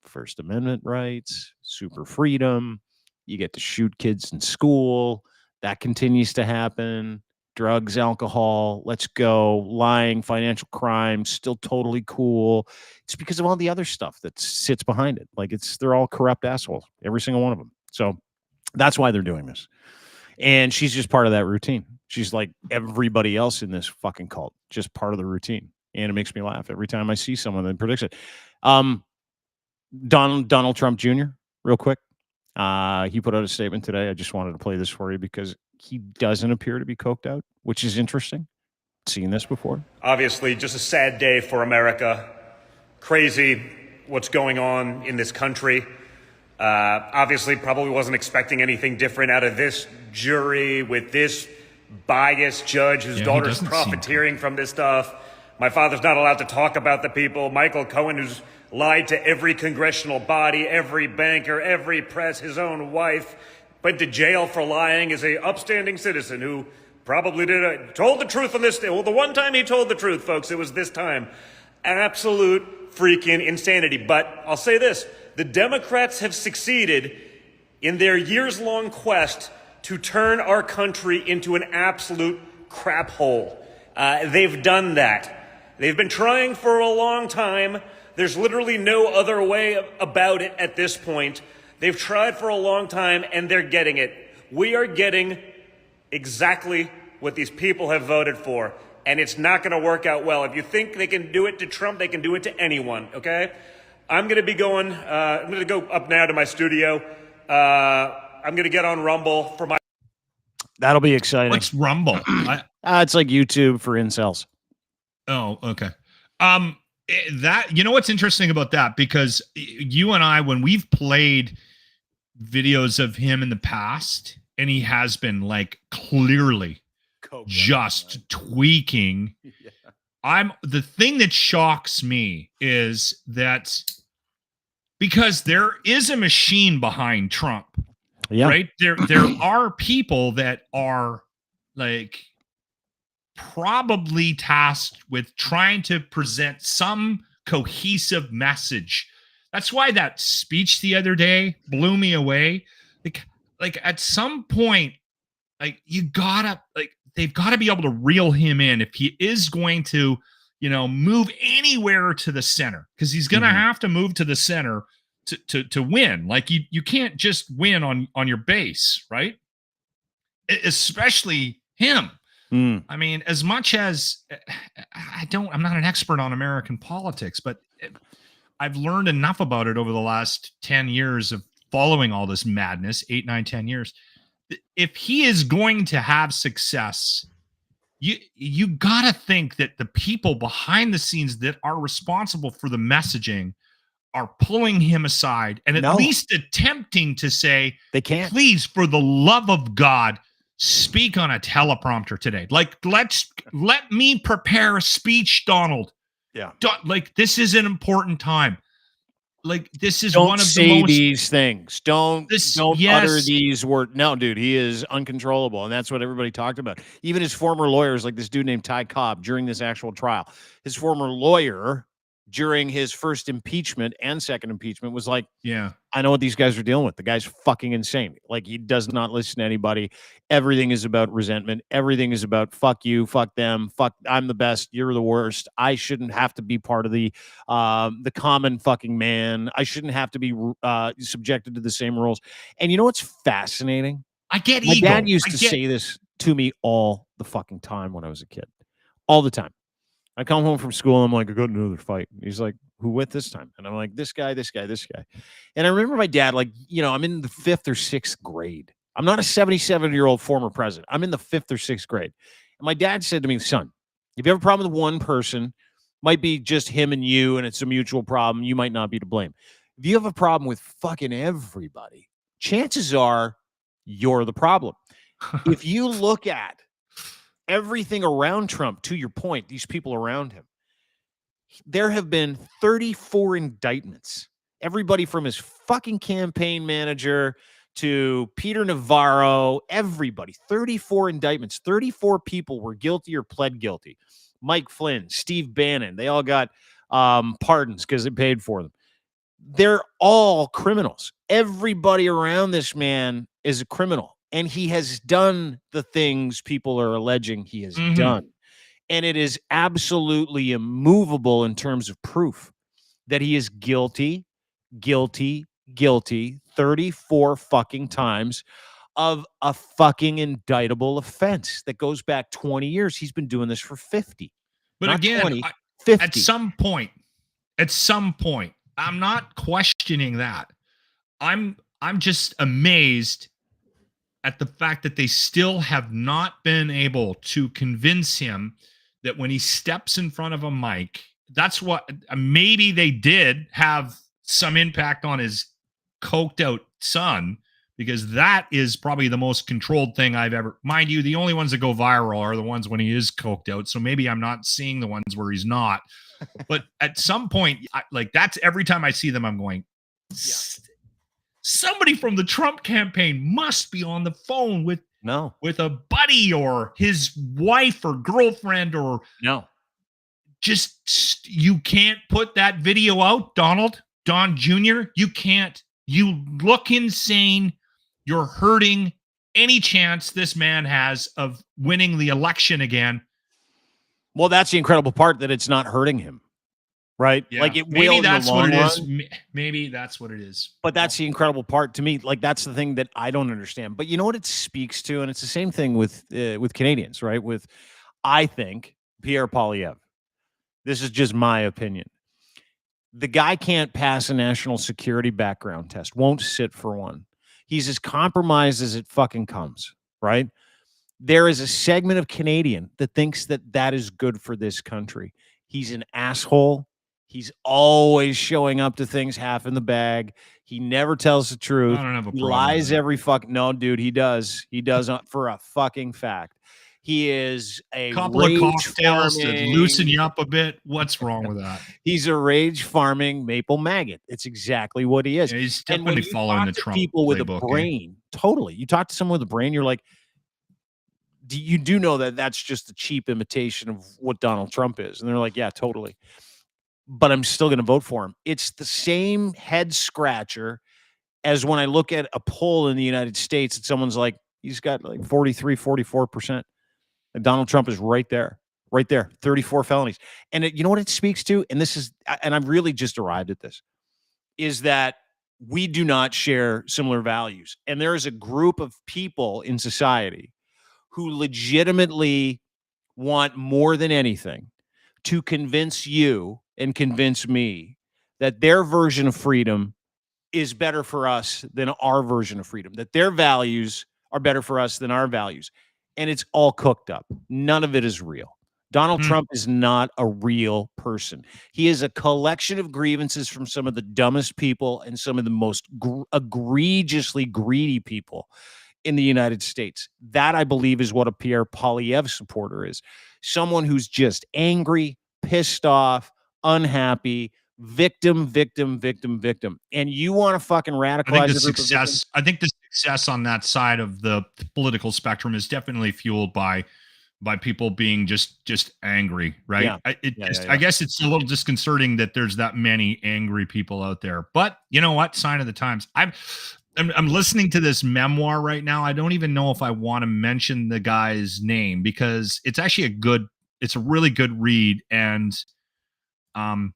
First Amendment rights, super freedom. You get to shoot kids in school. That continues to happen. Drugs, alcohol, let's go. Lying, financial crime, still totally cool. It's because of all the other stuff that sits behind it. Like they're all corrupt assholes, every single one of them. So that's why they're doing this. And she's just part of that routine. She's like everybody else in this fucking cult, just part of the routine. And it makes me laugh every time I see someone that predicts it. Donald Trump Jr., real quick. He put out a statement today. I just wanted to play this for you because he doesn't appear to be coked out, which is interesting. Seen this before. Obviously, just a sad day for America. Crazy what's going on in this country. Obviously, probably wasn't expecting anything different out of this jury with this biased judge whose daughter's profiteering from this stuff. My father's not allowed to talk about the people. Michael Cohen, who's lied to every congressional body, every banker, every press, his own wife, went to jail for lying, is a upstanding citizen who probably told the truth on this day. Well, the one time he told the truth, folks, it was this time. Absolute freaking insanity. But I'll say this, the Democrats have succeeded in their years-long quest to turn our country into an absolute crap hole. They've done that. They've been trying for a long time. There's literally no other way about it at this point. They've tried for a long time, and they're getting it. We are getting exactly what these people have voted for, and it's not going to work out well. If you think they can do it to Trump, they can do it to anyone, okay? I'm going to be going, I'm going to go up now to my studio. I'm going to get on Rumble for my... That'll be exciting. What's Rumble? It's like YouTube for incels. Oh, okay. That, you know what's interesting about that, because you and I, when we've played videos of him in the past, and he has been like clearly just tweaking. The thing that shocks me is that because there is a machine behind Trump, right? There are people that are like probably tasked with trying to present some cohesive message. That's why that speech the other day blew me away. Like at some point, like they've got to be able to reel him in if he is going to, move anywhere to the center, because he's going to have to move to the center to win. Like you can't just win on your base, right? Especially him. I mean, as much as I'm not an expert on American politics, but I've learned enough about it over the last 10 years of following all this madness, 8, 9, 10 years. If he is going to have success, you got to think that the people behind the scenes that are responsible for the messaging are pulling him aside and at least attempting to say, they can't. Please, for the love of God, speak on a teleprompter today. Like, let me prepare a speech, Donald. Yeah. Like, this is an important time. Like, this is don't one of say the most these things. Don't utter these words. No, dude, he is uncontrollable, and that's what everybody talked about. Even his former lawyers, like this dude named Ty Cobb, during this actual trial, his former lawyer during his first impeachment and second impeachment was like, yeah, I know what these guys are dealing with. The guy's fucking insane. Like, he does not listen to anybody. Everything is about resentment. Everything is about fuck you, fuck them, fuck, I'm the best, you're the worst. I shouldn't have to be part of the common fucking man. I shouldn't have to be subjected to the same rules. And you know what's fascinating? I get My ego. dad used to say this to me all the fucking time when I was a kid. All the time. I come home from school, and I'm like, I got another fight. He's like, who with this time? And I'm like, this guy, this guy, this guy. And I remember my dad, like, I'm in the 5th or 6th grade. I'm not a 77-year-old former president. I'm in the 5th or 6th grade. And my dad said to me, son, if you have a problem with one person, might be just him and you, and it's a mutual problem, you might not be to blame. If you have a problem with fucking everybody, chances are you're the problem. If you look at everything around Trump, to your point, these people around him, there have been 34 indictments. Everybody from his fucking campaign manager to Peter Navarro, everybody, 34 indictments. 34 people were guilty or pled guilty. Mike Flynn, Steve Bannon, they all got pardons because they paid for them. They're all criminals. Everybody around this man is a criminal. And he has done the things people are alleging he has done. And it is absolutely immovable in terms of proof that he is guilty 34 fucking times of a fucking indictable offense that goes back 20 years. He's been doing this for 50. But not again, 20, 50. At some point, I'm not questioning that. I'm just amazed at the fact that they still have not been able to convince him that when he steps in front of a mic, that's what maybe they did have some impact on his coked out son, because that is probably the most controlled thing I've ever, mind you, the only ones that go viral are the ones when he is coked out. So maybe I'm not seeing the ones where he's not, but at some point, that's every time I see them, I'm going, somebody from the Trump campaign must be on the phone with a buddy or his wife or girlfriend or just you can't put that video out, Don Jr. You can't. You look insane. You're hurting any chance this man has of winning the election again. Well, that's the incredible part, that it's not hurting him. Right? Yeah. Like, it maybe will that's what it run. is. Maybe that's what it is. But that's the incredible part to me. Like, that's the thing that I don't understand. But you know what it speaks to? And it's the same thing with Canadians, right? With, I think, Pierre Poilievre. This is just my opinion. The guy can't pass a national security background test. Won't sit for one. He's as compromised as it fucking comes, right? There is a segment of Canadian that thinks that that is good for this country. He's an asshole. He's always showing up to things half in the bag. He never tells the truth. I don't have a He problem lies with that. every fuck. No, dude, he does. He does for a fucking fact. He is a Couple of rage cocktails to farming, loosen you up a bit. What's wrong with that? he's a rage farming maple maggot. It's exactly what he is. Yeah, he's And when definitely you following the talk to Trump people with a playbook, eh? brain, totally. You talk to someone with a brain, you're like, you do know that that's just a cheap imitation of what Donald Trump is. And they're like, yeah, totally. But I'm still going to vote for him. It's the same head scratcher as when I look at a poll in the United States and someone's like, he's got like 43, 44%. And Donald Trump is right there, 34 felonies. And you know what it speaks to? And I've really just arrived at this, is that we do not share similar values. And there is a group of people in society who legitimately want more than anything to convince you and convince me that their version of freedom is better for us than our version of freedom, that their values are better for us than our values. And it's all cooked up. None of it is real. Donald Trump is not a real person. He is a collection of grievances from some of the dumbest people and some of the most egregiously greedy people in the United States. That, I believe, is what a Pierre Poilievre supporter is. Someone who's just angry, pissed off, unhappy, victim. And you want to fucking radicalize I think the success on that side of the political spectrum is definitely fueled by people being just angry, right? Yeah. I guess it's a little disconcerting that there's that many angry people out there. But you know what? Sign of the times. I'm listening to this memoir right now. I don't even know if I want to mention the guy's name because it's actually it's a really good read. And I'm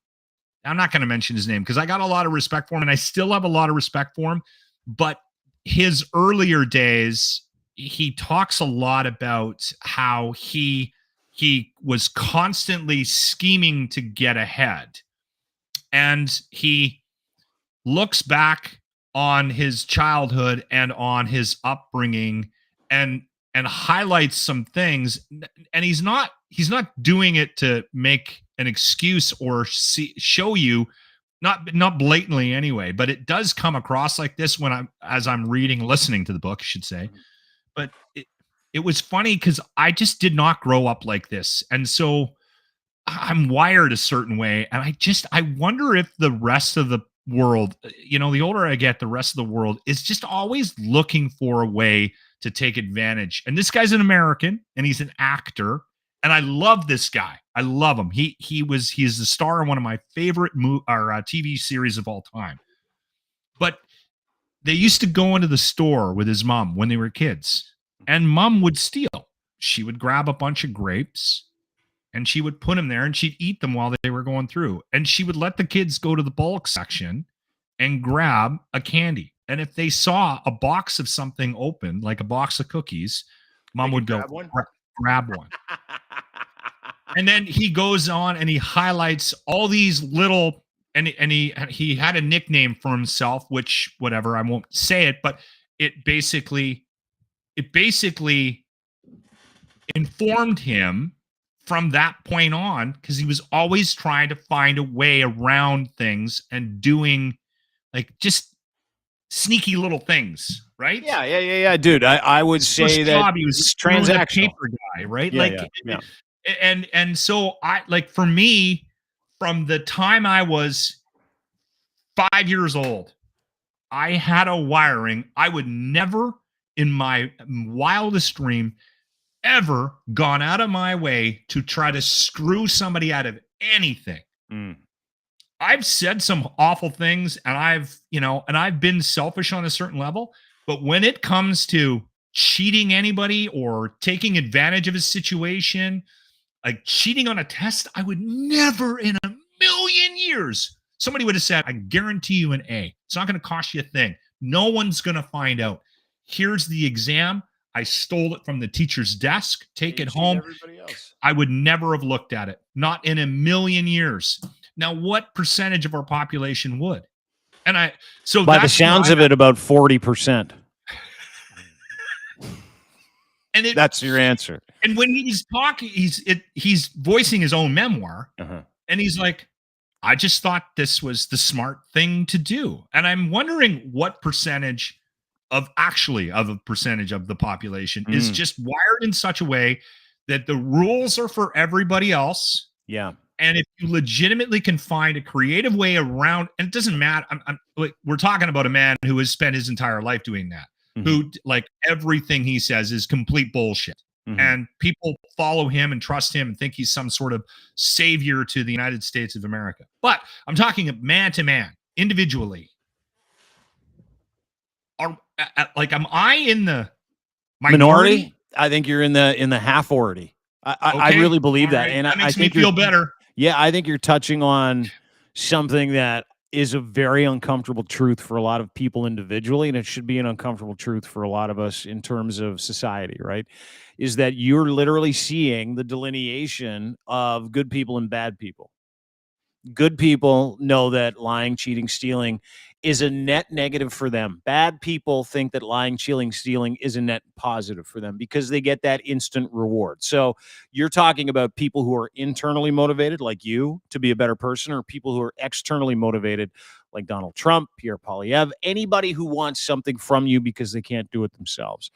not going to mention his name because I got a lot of respect for him and I still have a lot of respect for him. But his earlier days, he talks a lot about how he was constantly scheming to get ahead. And he looks back on his childhood and on his upbringing and highlights some things. And he's not doing it to make an excuse or show you, not blatantly anyway, but it does come across like this as I'm listening to the book, I should say. But it was funny because I just did not grow up like this. And so I'm wired a certain way. And I wonder if the rest of the world, the older I get, the rest of the world is just always looking for a way to take advantage. And this guy's an American and he's an actor. And I love this guy. I love him. He's the star in one of my favorite TV series of all time. But they used to go into the store with his mom when they were kids. And mom would steal. She would grab a bunch of grapes and she would put them there and she'd eat them while they were going through. And she would let the kids go to the bulk section and grab a candy. And if they saw a box of something open, like a box of cookies, mom would go, grab one. And then he goes on and he highlights all these little, and he had a nickname for himself, which whatever, I won't say it, but it basically informed him from that point on, because he was always trying to find a way around things and doing like just sneaky little things, right? Yeah, dude. I would say that he was transactional paper guy, right? Yeah. And so for me, from the time I was 5 years old, I had a wiring. I would never in my wildest dream ever gone out of my way to try to screw somebody out of anything. I've said some awful things and I've been selfish on a certain level, but when it comes to cheating anybody or taking advantage of a situation, like cheating on a test, I would never in a million years. Somebody would have said, I guarantee you an A. It's not going to cost you a thing. No one's going to find out. Here's the exam. I stole it from the teacher's desk. Take it home. I would never have looked at it. Not in a million years. Now, what percentage of our population would? And so by the sounds of it, about 40%. And that's your answer. And when he's talking, he's voicing his own memoir, and he's like, I just thought this was the smart thing to do. And I'm wondering what percentage of a percentage of the population is just wired in such a way that the rules are for everybody else. Yeah. And if you legitimately can find a creative way around, and it doesn't matter, we're talking about a man who has spent his entire life doing that, who like everything he says is complete bullshit. And people follow him and trust him and think he's some sort of savior to the United States of America. But I'm talking man to man, individually. Am I in the minority? I think you're in the half-ority. I really believe that. Right. And that makes I think me feel better. Yeah, I think you're touching on something that is a very uncomfortable truth for a lot of people individually, and it should be an uncomfortable truth for a lot of us in terms of society, right? Is that you're literally seeing the delineation of good people and bad people. Good people know that lying, cheating, stealing is a net negative for them. Bad people think that lying, cheating, stealing is a net positive for them because they get that instant reward. So you're talking about people who are internally motivated, like you, to be a better person, or people who are externally motivated, like Donald Trump, Pierre Poilievre, anybody who wants something from you because they can't do it themselves.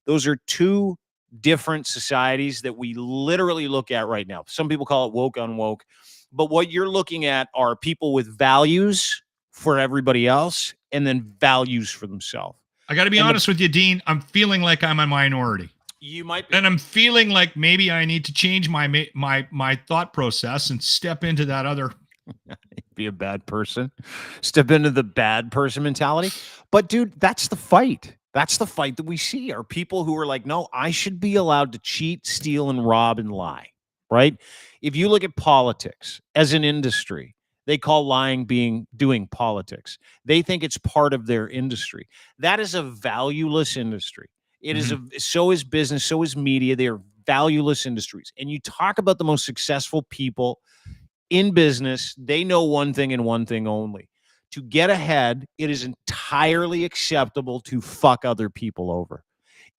Those are two different societies that we literally look at right now. Some people call it woke, unwoke. But what you're looking at are people with values for everybody else and then values for themselves. I got to be honest with you, Dean. I'm feeling like I'm a minority. You might be. And I'm feeling like maybe I need to change my thought process and step into that other. Be a bad person. Step into the bad person mentality. But, dude, that's the fight. That's the fight that we see are people who are like, no, I should be allowed to cheat, steal, and rob and lie. Right? If you look at politics as an industry, they call lying doing politics. They think it's part of their industry. That is a valueless industry. It is so is business, so is media. They are valueless industries. And you talk about the most successful people in business, they know one thing and one thing only. To get ahead, it is entirely acceptable to fuck other people over.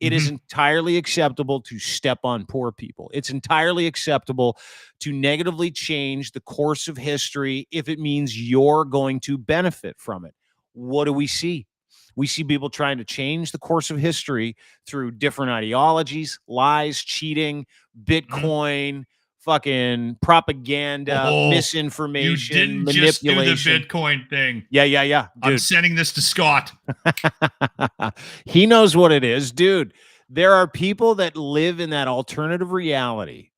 It is entirely acceptable to step on poor people. It's entirely acceptable to negatively change the course of history if it means you're going to benefit from it. What do we see? We see people trying to change the course of history through different ideologies, lies, cheating, Bitcoin, fucking propaganda, misinformation, you didn't manipulation. just do the Bitcoin thing. Yeah. Dude. I'm sending this to Scott. He knows what it is. Dude, there are people that live in that alternative reality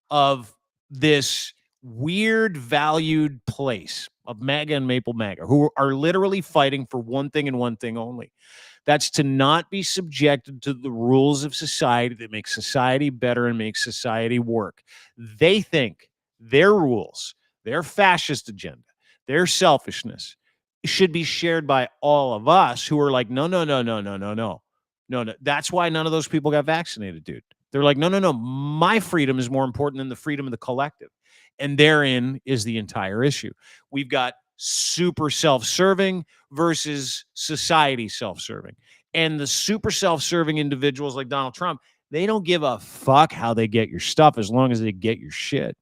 of this weird valued place of MAGA and Maple MAGA who are literally fighting for one thing and one thing only. That's to not be subjected to the rules of society that make society better and make society work. They think their rules, their fascist agenda, their selfishness should be shared by all of us who are like, no. That's why none of those people got vaccinated, dude. They're like, no. My freedom is more important than the freedom of the collective. And therein is the entire issue. We've got super self-serving versus society self-serving. And the super self-serving individuals like Donald Trump, they don't give a fuck how they get your stuff as long as they get your shit.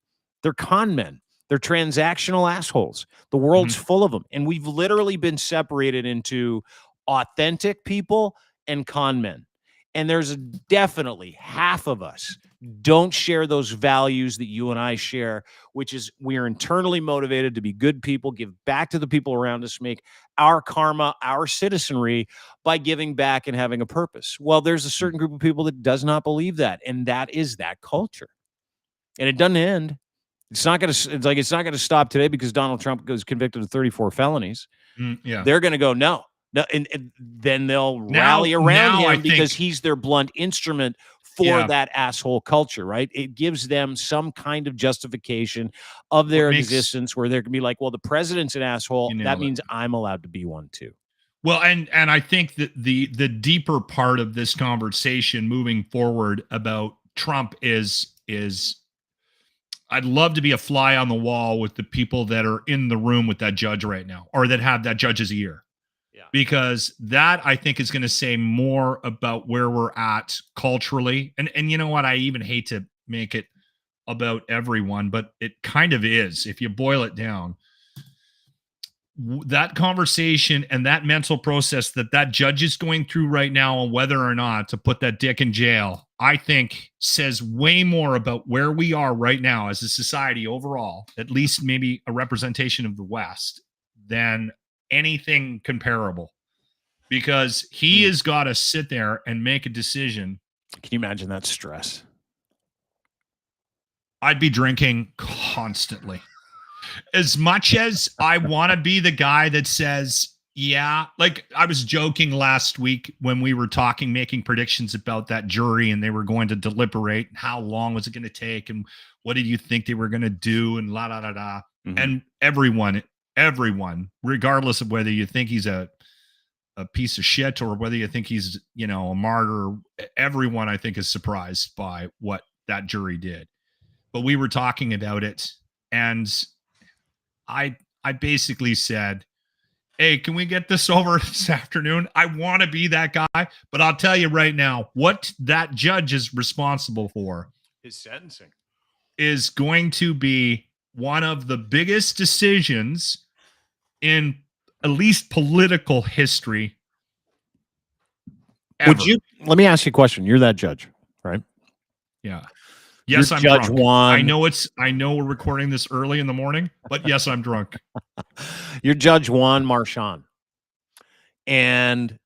They're con men. They're transactional assholes. The world's full of them. And we've literally been separated into authentic people and con men. And there's definitely half of us don't share those values that you and I share, which is we are internally motivated to be good people, give back to the people around us, make our karma, our citizenry by giving back and having a purpose. Well, there's a certain group of people that does not believe that, and that is that culture. And it doesn't end. It's not going to stop today because Donald Trump was convicted of 34 felonies. They're going to go, no, and then they'll rally around him because he's their blunt instrument for that asshole culture, right? It gives them some kind of justification of their existence where they can be like, well, the president's an asshole. That means I'm allowed to be one too. Well, and I think that the deeper part of this conversation moving forward about Trump is I'd love to be a fly on the wall with the people that are in the room with that judge right now, or that have that judge's ear. Because that, I think, is going to say more about where we're at culturally. And you know what? I even hate to make it about everyone, but it kind of is. If you boil it down, that conversation and that mental process that judge is going through right now on whether or not to put that dick in jail, I think says way more about where we are right now as a society overall, at least maybe a representation of the West, than anything comparable. Because he has got to sit there and make a decision. Can you imagine that stress? I'd be drinking constantly. As much as I want to be the guy that says, yeah, like I was joking last week when we were talking, making predictions about that jury, and they were going to deliberate. And how long was it going to take? And what did you think they were going to do? And la, la, la, la. Mm-hmm. And everyone, regardless of whether you think he's a piece of shit or whether you think he's, a martyr, everyone I think is surprised by what that jury did. But we were talking about it, and I basically said, hey, can we get this over this afternoon? I want to be that guy, but I'll tell you right now, what that judge is responsible for, his sentencing, is going to be one of the biggest decisions in at least political history ever. Let me ask you a question. You're that judge, right? Yeah. Yes, Your I'm Judge drunk. Juan. I know we're recording this early in the morning, but yes, I'm drunk. You're Judge Juan Marchand. And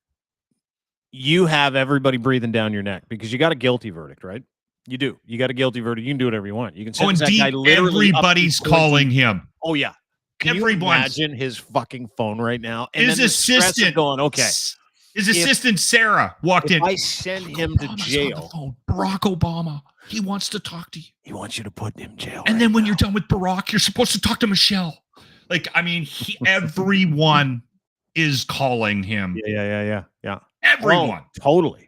you have everybody breathing down your neck because you got a guilty verdict, right? You do. You got a guilty verdict. You can do whatever you want. You can sentence that guy literally everybody's calling him. Oh, yeah. Can you imagine his fucking phone right now? And his then the stress of assistant going, okay. His assistant Sarah walked in. I send him to jail. Barack Obama, he wants to talk to you. He wants you to put him in jail. And then when you're done with Barack, you're supposed to talk to Michelle. Like, I mean, everyone is calling him. Yeah. Everyone. Oh,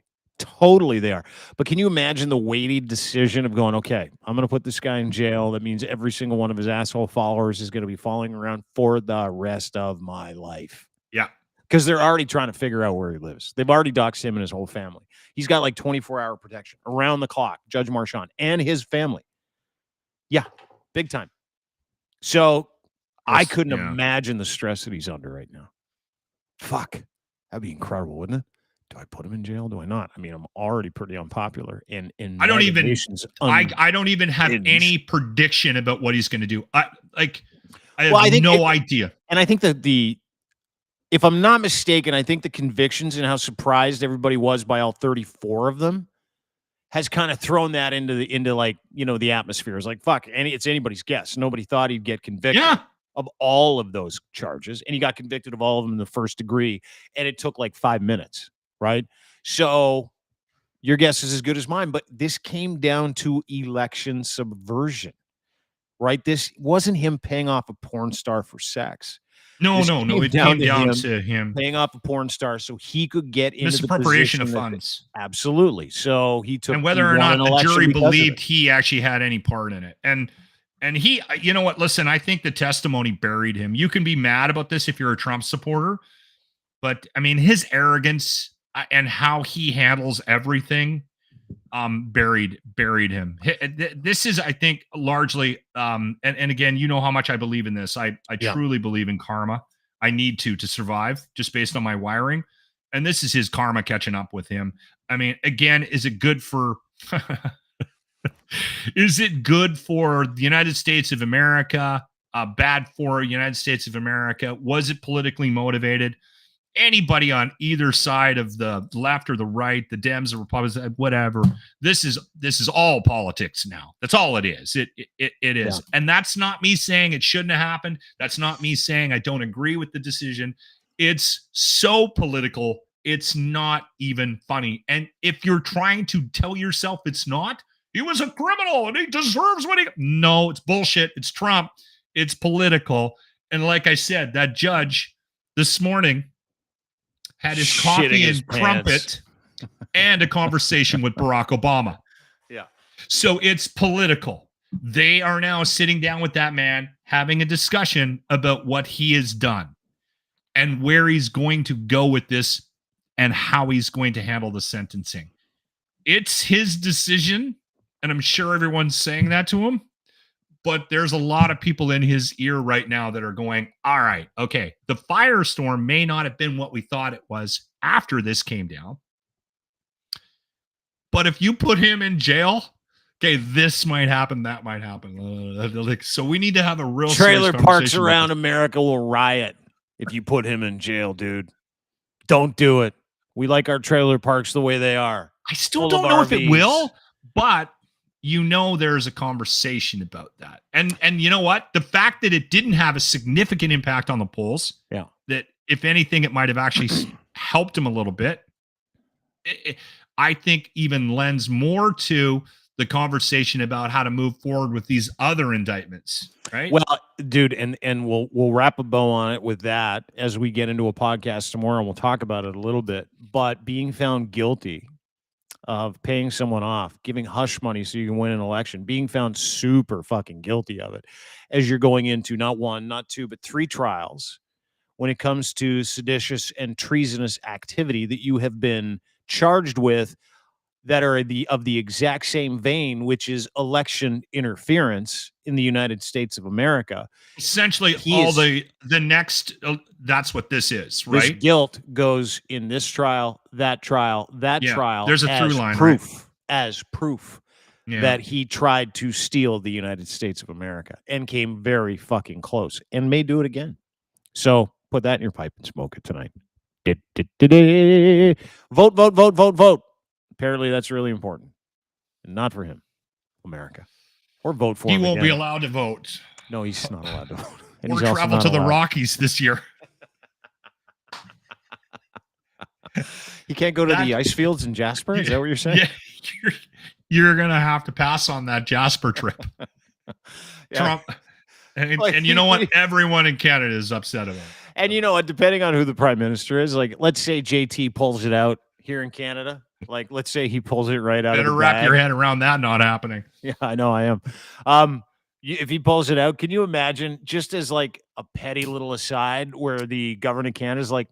totally they are. But can you imagine the weighty decision of going, okay, I'm going to put this guy in jail. That means every single one of his asshole followers is going to be following around for the rest of my life. Yeah. Because they're already trying to figure out where he lives. They've already doxed him and his whole family. He's got like 24-hour protection around the clock, Judge Marchand and his family. Yeah, big time. So I couldn't imagine the stress that he's under right now. Fuck. That'd be incredible, wouldn't it? Do I put him in jail? Do I not? I mean, I'm already pretty unpopular. And I don't even have any prediction about what he's going to do. I have no idea. And I think that if I'm not mistaken, I think the convictions and how surprised everybody was by all 34 of them has kind of thrown that into the atmosphere. It's like, fuck, it's anybody's guess. Nobody thought he'd get convicted of all of those charges. And he got convicted of all of them in the first degree. And it took like 5 minutes, right? So your guess is as good as mine. But this came down to election subversion, right? This wasn't him paying off a porn star for sex. No. It came down to him paying off a porn star so he could get into misappropriation of funds. Absolutely. So he took, and whether or not the jury believed he actually had any part in it, and he, you know what? Listen, I think the testimony buried him. You can be mad about this if you're a Trump supporter, but I mean, his arrogance and how he handles everything buried him. This is, I think, largely and again, you know how much I believe in this. I truly believe in karma. I need to survive just based on my wiring, and this is his karma catching up with him. I mean, again, is it good for is it good for the United States of America? Bad for the United States of America? Was it politically motivated? Anybody on either side of the left or the right, the Dems, the Republicans, whatever. This is all politics now. That's all it is. It is. Yeah. And that's not me saying it shouldn't have happened. That's not me saying I don't agree with the decision. It's so political. It's not even funny. And if you're trying to tell yourself it's not, he was a criminal and he deserves what he... No, it's bullshit. It's Trump. It's political. And like I said, that judge this morning had his coffee and crumpet and a conversation with Barack Obama. Yeah. So it's political. They are now sitting down with that man, having a discussion about what he has done and where he's going to go with this and how he's going to handle the sentencing. It's his decision, and I'm sure everyone's saying that to him, But there's a lot of people in his ear right now that are going, all right, okay, the firestorm may not have been what we thought it was after this came down. But if you put him in jail, okay, this might happen, that might happen. So we need to have a real trailer parks around America will riot if you put him in jail, dude. Don't do it. We like our trailer parks the way they are. I still don't know if it will, but you know there's a conversation about that. And you know what? The fact that it didn't have a significant impact on the polls, that if anything, it might have actually helped him a little bit. I think even lends more to the conversation about how to move forward with these other indictments, right? Well, dude, and we'll wrap a bow on it with that as we get into a podcast tomorrow, and we'll talk about it a little bit. But being found guilty of paying someone off, giving hush money so you can win an election, being found super fucking guilty of it as you're going into not one, not two, but 3 trials when it comes to seditious and treasonous activity that you have been charged with that are of the exact same vein, which is election interference in the United States of America. Essentially, the next, that's what this is, right? This guilt goes in this trial, that trial, that trial. There's a through line, as proof that he tried to steal the United States of America and came very fucking close and may do it again. So put that in your pipe and smoke it tonight. Vote, vote, vote, vote, vote. Apparently that's really important. And not for him, America. Or vote for him. He won't be allowed to vote. No, he's not allowed to vote. And or travel to the Rockies this year. He can't go to the ice fields in Jasper? Is that what you're saying? Yeah, you're going to have to pass on that Jasper trip. Trump. And you know what? Everyone in Canada is upset about it. And you know what? Depending on who the prime minister is, like, let's say JT pulls it out here in Canada. Like, let's say he pulls it right out of the bag. Better wrap your head around that not happening. Yeah, I know I am. If he pulls it out, can you imagine, just as like a petty little aside, where the government of Canada is like,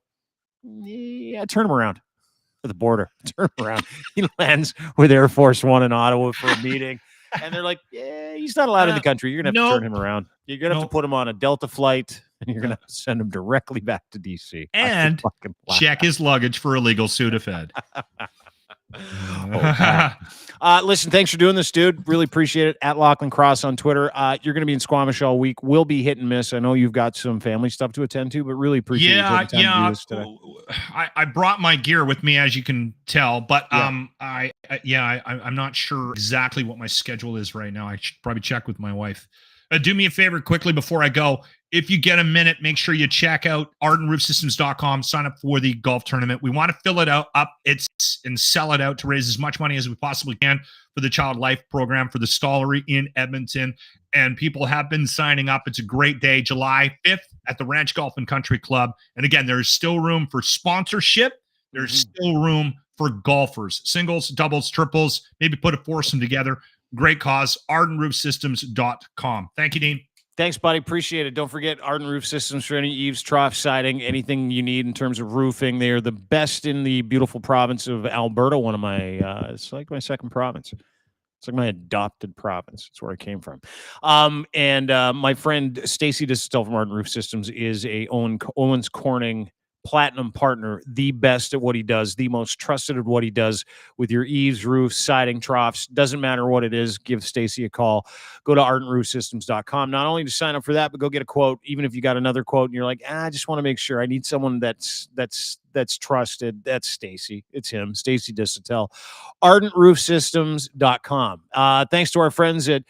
yeah, turn him around at the border. Turn him around. He lands with Air Force One in Ottawa for a meeting. And they're like, yeah, he's not allowed in the country. You're going to have to turn him around. You're going to have to put him on a Delta flight, and you're going to have to send him directly back to D.C. And check his luggage for illegal Sudafed. Listen, thanks for doing this, dude. Really appreciate it. At Lachlan Cross on Twitter. You're going to be in Squamish all week. We'll be hit and miss. I know you've got some family stuff to attend to, but really appreciate you taking time to do this today. I brought my gear with me, as you can tell, but I'm not sure exactly what my schedule is right now. I should probably check with my wife. Do me a favor quickly before I go. If you get a minute, make sure you check out ardenroofsystems.com. Sign up for the golf tournament. We want to fill it up and sell it out to raise as much money as we possibly can for the Child Life Program for the Stollery in Edmonton. And people have been signing up. It's a great day, July 5th at the Ranch Golf and Country Club. And again, there's still room for sponsorship. There's still room for golfers, singles, doubles, triples, maybe put a foursome together. Great cause, ardenroofsystems.com. Thank you, Dean. Thanks, buddy. Appreciate it. Don't forget Arden Roof Systems for any eaves, trough, siding, anything you need in terms of roofing. They are the best in the beautiful province of Alberta. One of my, it's like my second province. It's like my adopted province. It's where I came from. And my friend Stacy Distel from Arden Roof Systems is a Owens Corning Platinum partner, the best at what he does, the most trusted at what he does with your eaves, roofs, siding, troughs. Doesn't matter what it is, give Stacy a call. Go to ardenroofsystems.com. Not only to sign up for that, but go get a quote. Even if you got another quote and you're like, I just want to make sure I need someone that's trusted. That's Stacy. It's him, Stacy Distel. ardenroofsystems.com. Thanks to our friends at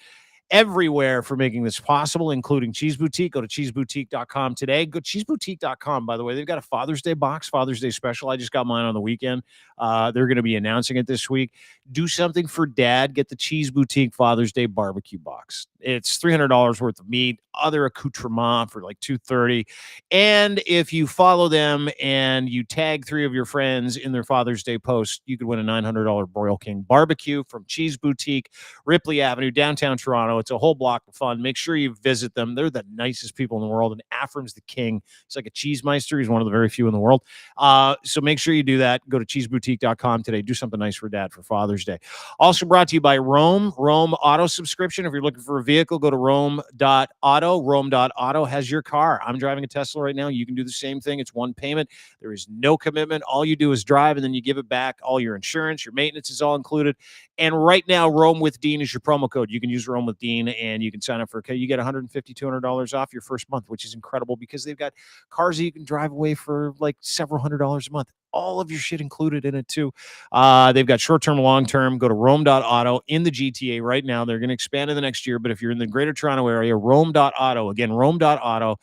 everywhere for making this possible, including Cheese Boutique. Go to cheeseboutique.com today. Go to cheeseboutique.com, by the way. They've got a Father's Day box, Father's Day special. I just got mine on the weekend. They're going to be announcing it this week. Do something for dad. Get the Cheese Boutique Father's Day barbecue box. It's $300 worth of meat, other accoutrement for like $230. And if you follow them and you tag 3 of your friends in their Father's Day post, you could win a $900 Broil King barbecue from Cheese Boutique, Ripley Avenue, downtown Toronto. It's a whole block of fun. Make sure you visit them. They're the nicest people in the world. And Afram's the king. He's like a cheese meister. He's one of the very few in the world. So make sure you do that. Go to cheeseboutique.com today. Do something nice for Dad for Father's Day. Also brought to you by Rome Auto Subscription. If you're looking for a vehicle, go to Rome.auto. Rome.auto has your car. I'm driving a Tesla right now. You can do the same thing. It's one payment. There is no commitment. All you do is drive, and then you give it back. All your insurance, your maintenance is all included. And right now, Rome with Dean is your promo code. You can use Rome with Dean, and you can sign up for you get $150, $200 off your first month, which is incredible because they've got cars that you can drive away for like several $100s a month. All of your shit included in it too. They've got short-term, long-term. Go to Rome.auto in the GTA right now. They're going to expand in the next year, but if you're in the Greater Toronto area, Rome.auto. Again, Rome.auto.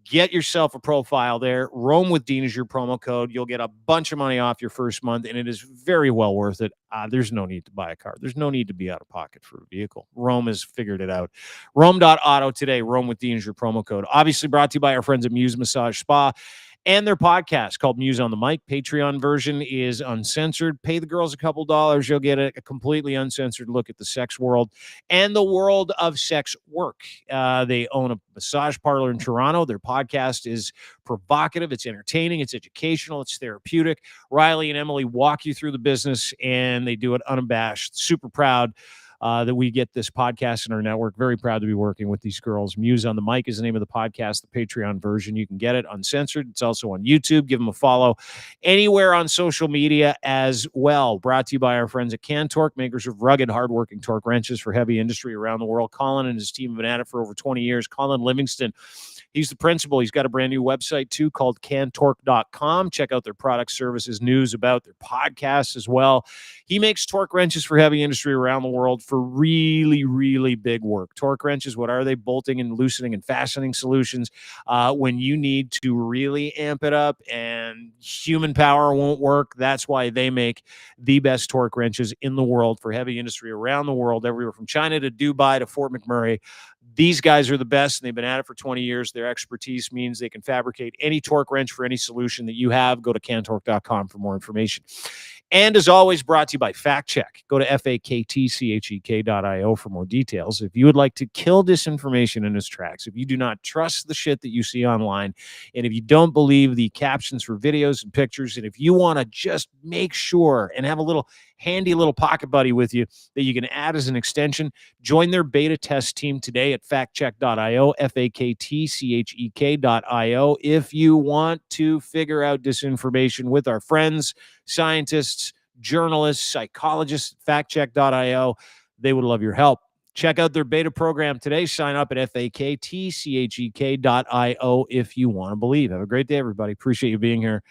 Get yourself a profile there. Rome with Dean is your promo code. You'll get a bunch of money off your first month, and it is very well worth it. There's no need to buy a car. There's no need to be out of pocket for a vehicle. Rome has figured it out. Rome.auto today. Rome with Dean is your promo code. Obviously brought to you by our friends at Muse Massage Spa and their podcast called Muse on the Mic. Patreon version is uncensored. Pay the girls a couple dollars. You'll get a completely uncensored look at the sex world and the world of sex work. They own a massage parlor in Toronto. Their podcast is provocative. It's entertaining. It's educational. It's therapeutic. Riley and Emily walk you through the business, and they do it unabashed. Super proud that we get this podcast in our network. Very proud to be working with these girls. Muse on the Mic is the name of the podcast, the Patreon version. You can get it uncensored. It's also on YouTube. Give them a follow anywhere on social media as well. Brought to you by our friends at Cantork, makers of rugged, hardworking torque wrenches for heavy industry around the world. Colin and his team have been at it for over 20 years. Colin Livingston, he's the principal. He's got a brand new website too called cantork.com. Check out their products, services, news about their podcasts as well. He makes torque wrenches for heavy industry around the world for really, really big work. Torque wrenches, what are they? Bolting and loosening and fastening solutions when you need to really amp it up and human power won't work. That's why they make the best torque wrenches in the world for heavy industry around the world, everywhere from China to Dubai to Fort McMurray. These guys are the best, and they've been at it for 20 years. Their expertise means they can fabricate any torque wrench for any solution that you have. Go to cantork.com for more information. And as always, brought to you by Fact Check. Go to faktchek.io for more details. If you would like to kill disinformation in its tracks, if you do not trust the shit that you see online, and if you don't believe the captions for videos and pictures, and if you want to just make sure and have a little handy little pocket buddy with you that you can add as an extension, join their beta test team today at factcheck.io, faktchek.io. If you want to figure out disinformation with our friends, scientists, journalists, psychologists, factcheck.io, they would love your help. Check out their beta program today. Sign up at faktchek.io if you want to believe. Have a great day, everybody. Appreciate you being here.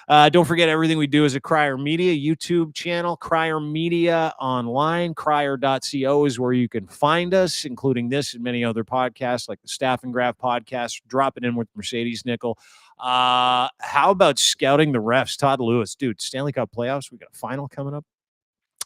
Don't forget, everything we do is at Crier Media YouTube channel, Crier Media online. Crier.co is where you can find us, including this and many other podcasts like the Staff and Graph podcast. Drop it in with Mercedes Nickel. How about scouting the refs? Todd Lewis, dude, Stanley Cup playoffs. We got a final coming up.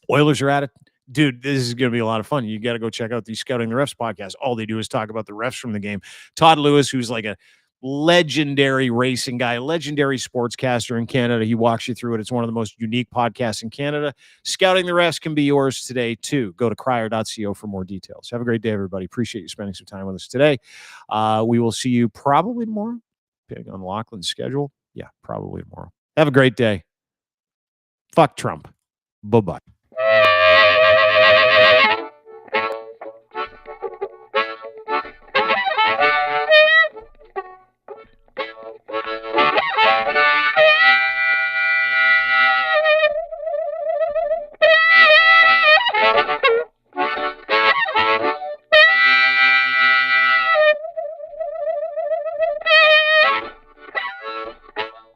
Oilers are at it. Dude, this is going to be a lot of fun. You got to go check out the Scouting the Refs podcast. All they do is talk about the refs from the game. Todd Lewis, who's like a legendary racing guy, legendary sportscaster in Canada. He walks you through it. It's one of the most unique podcasts in Canada. Scouting the Refs can be yours today, too. Go to crier.co for more details. Have a great day, everybody. Appreciate you spending some time with us today. We will see you probably tomorrow, depending on Lachlan's schedule. Yeah, probably tomorrow. Have a great day. Fuck Trump. Bye-bye.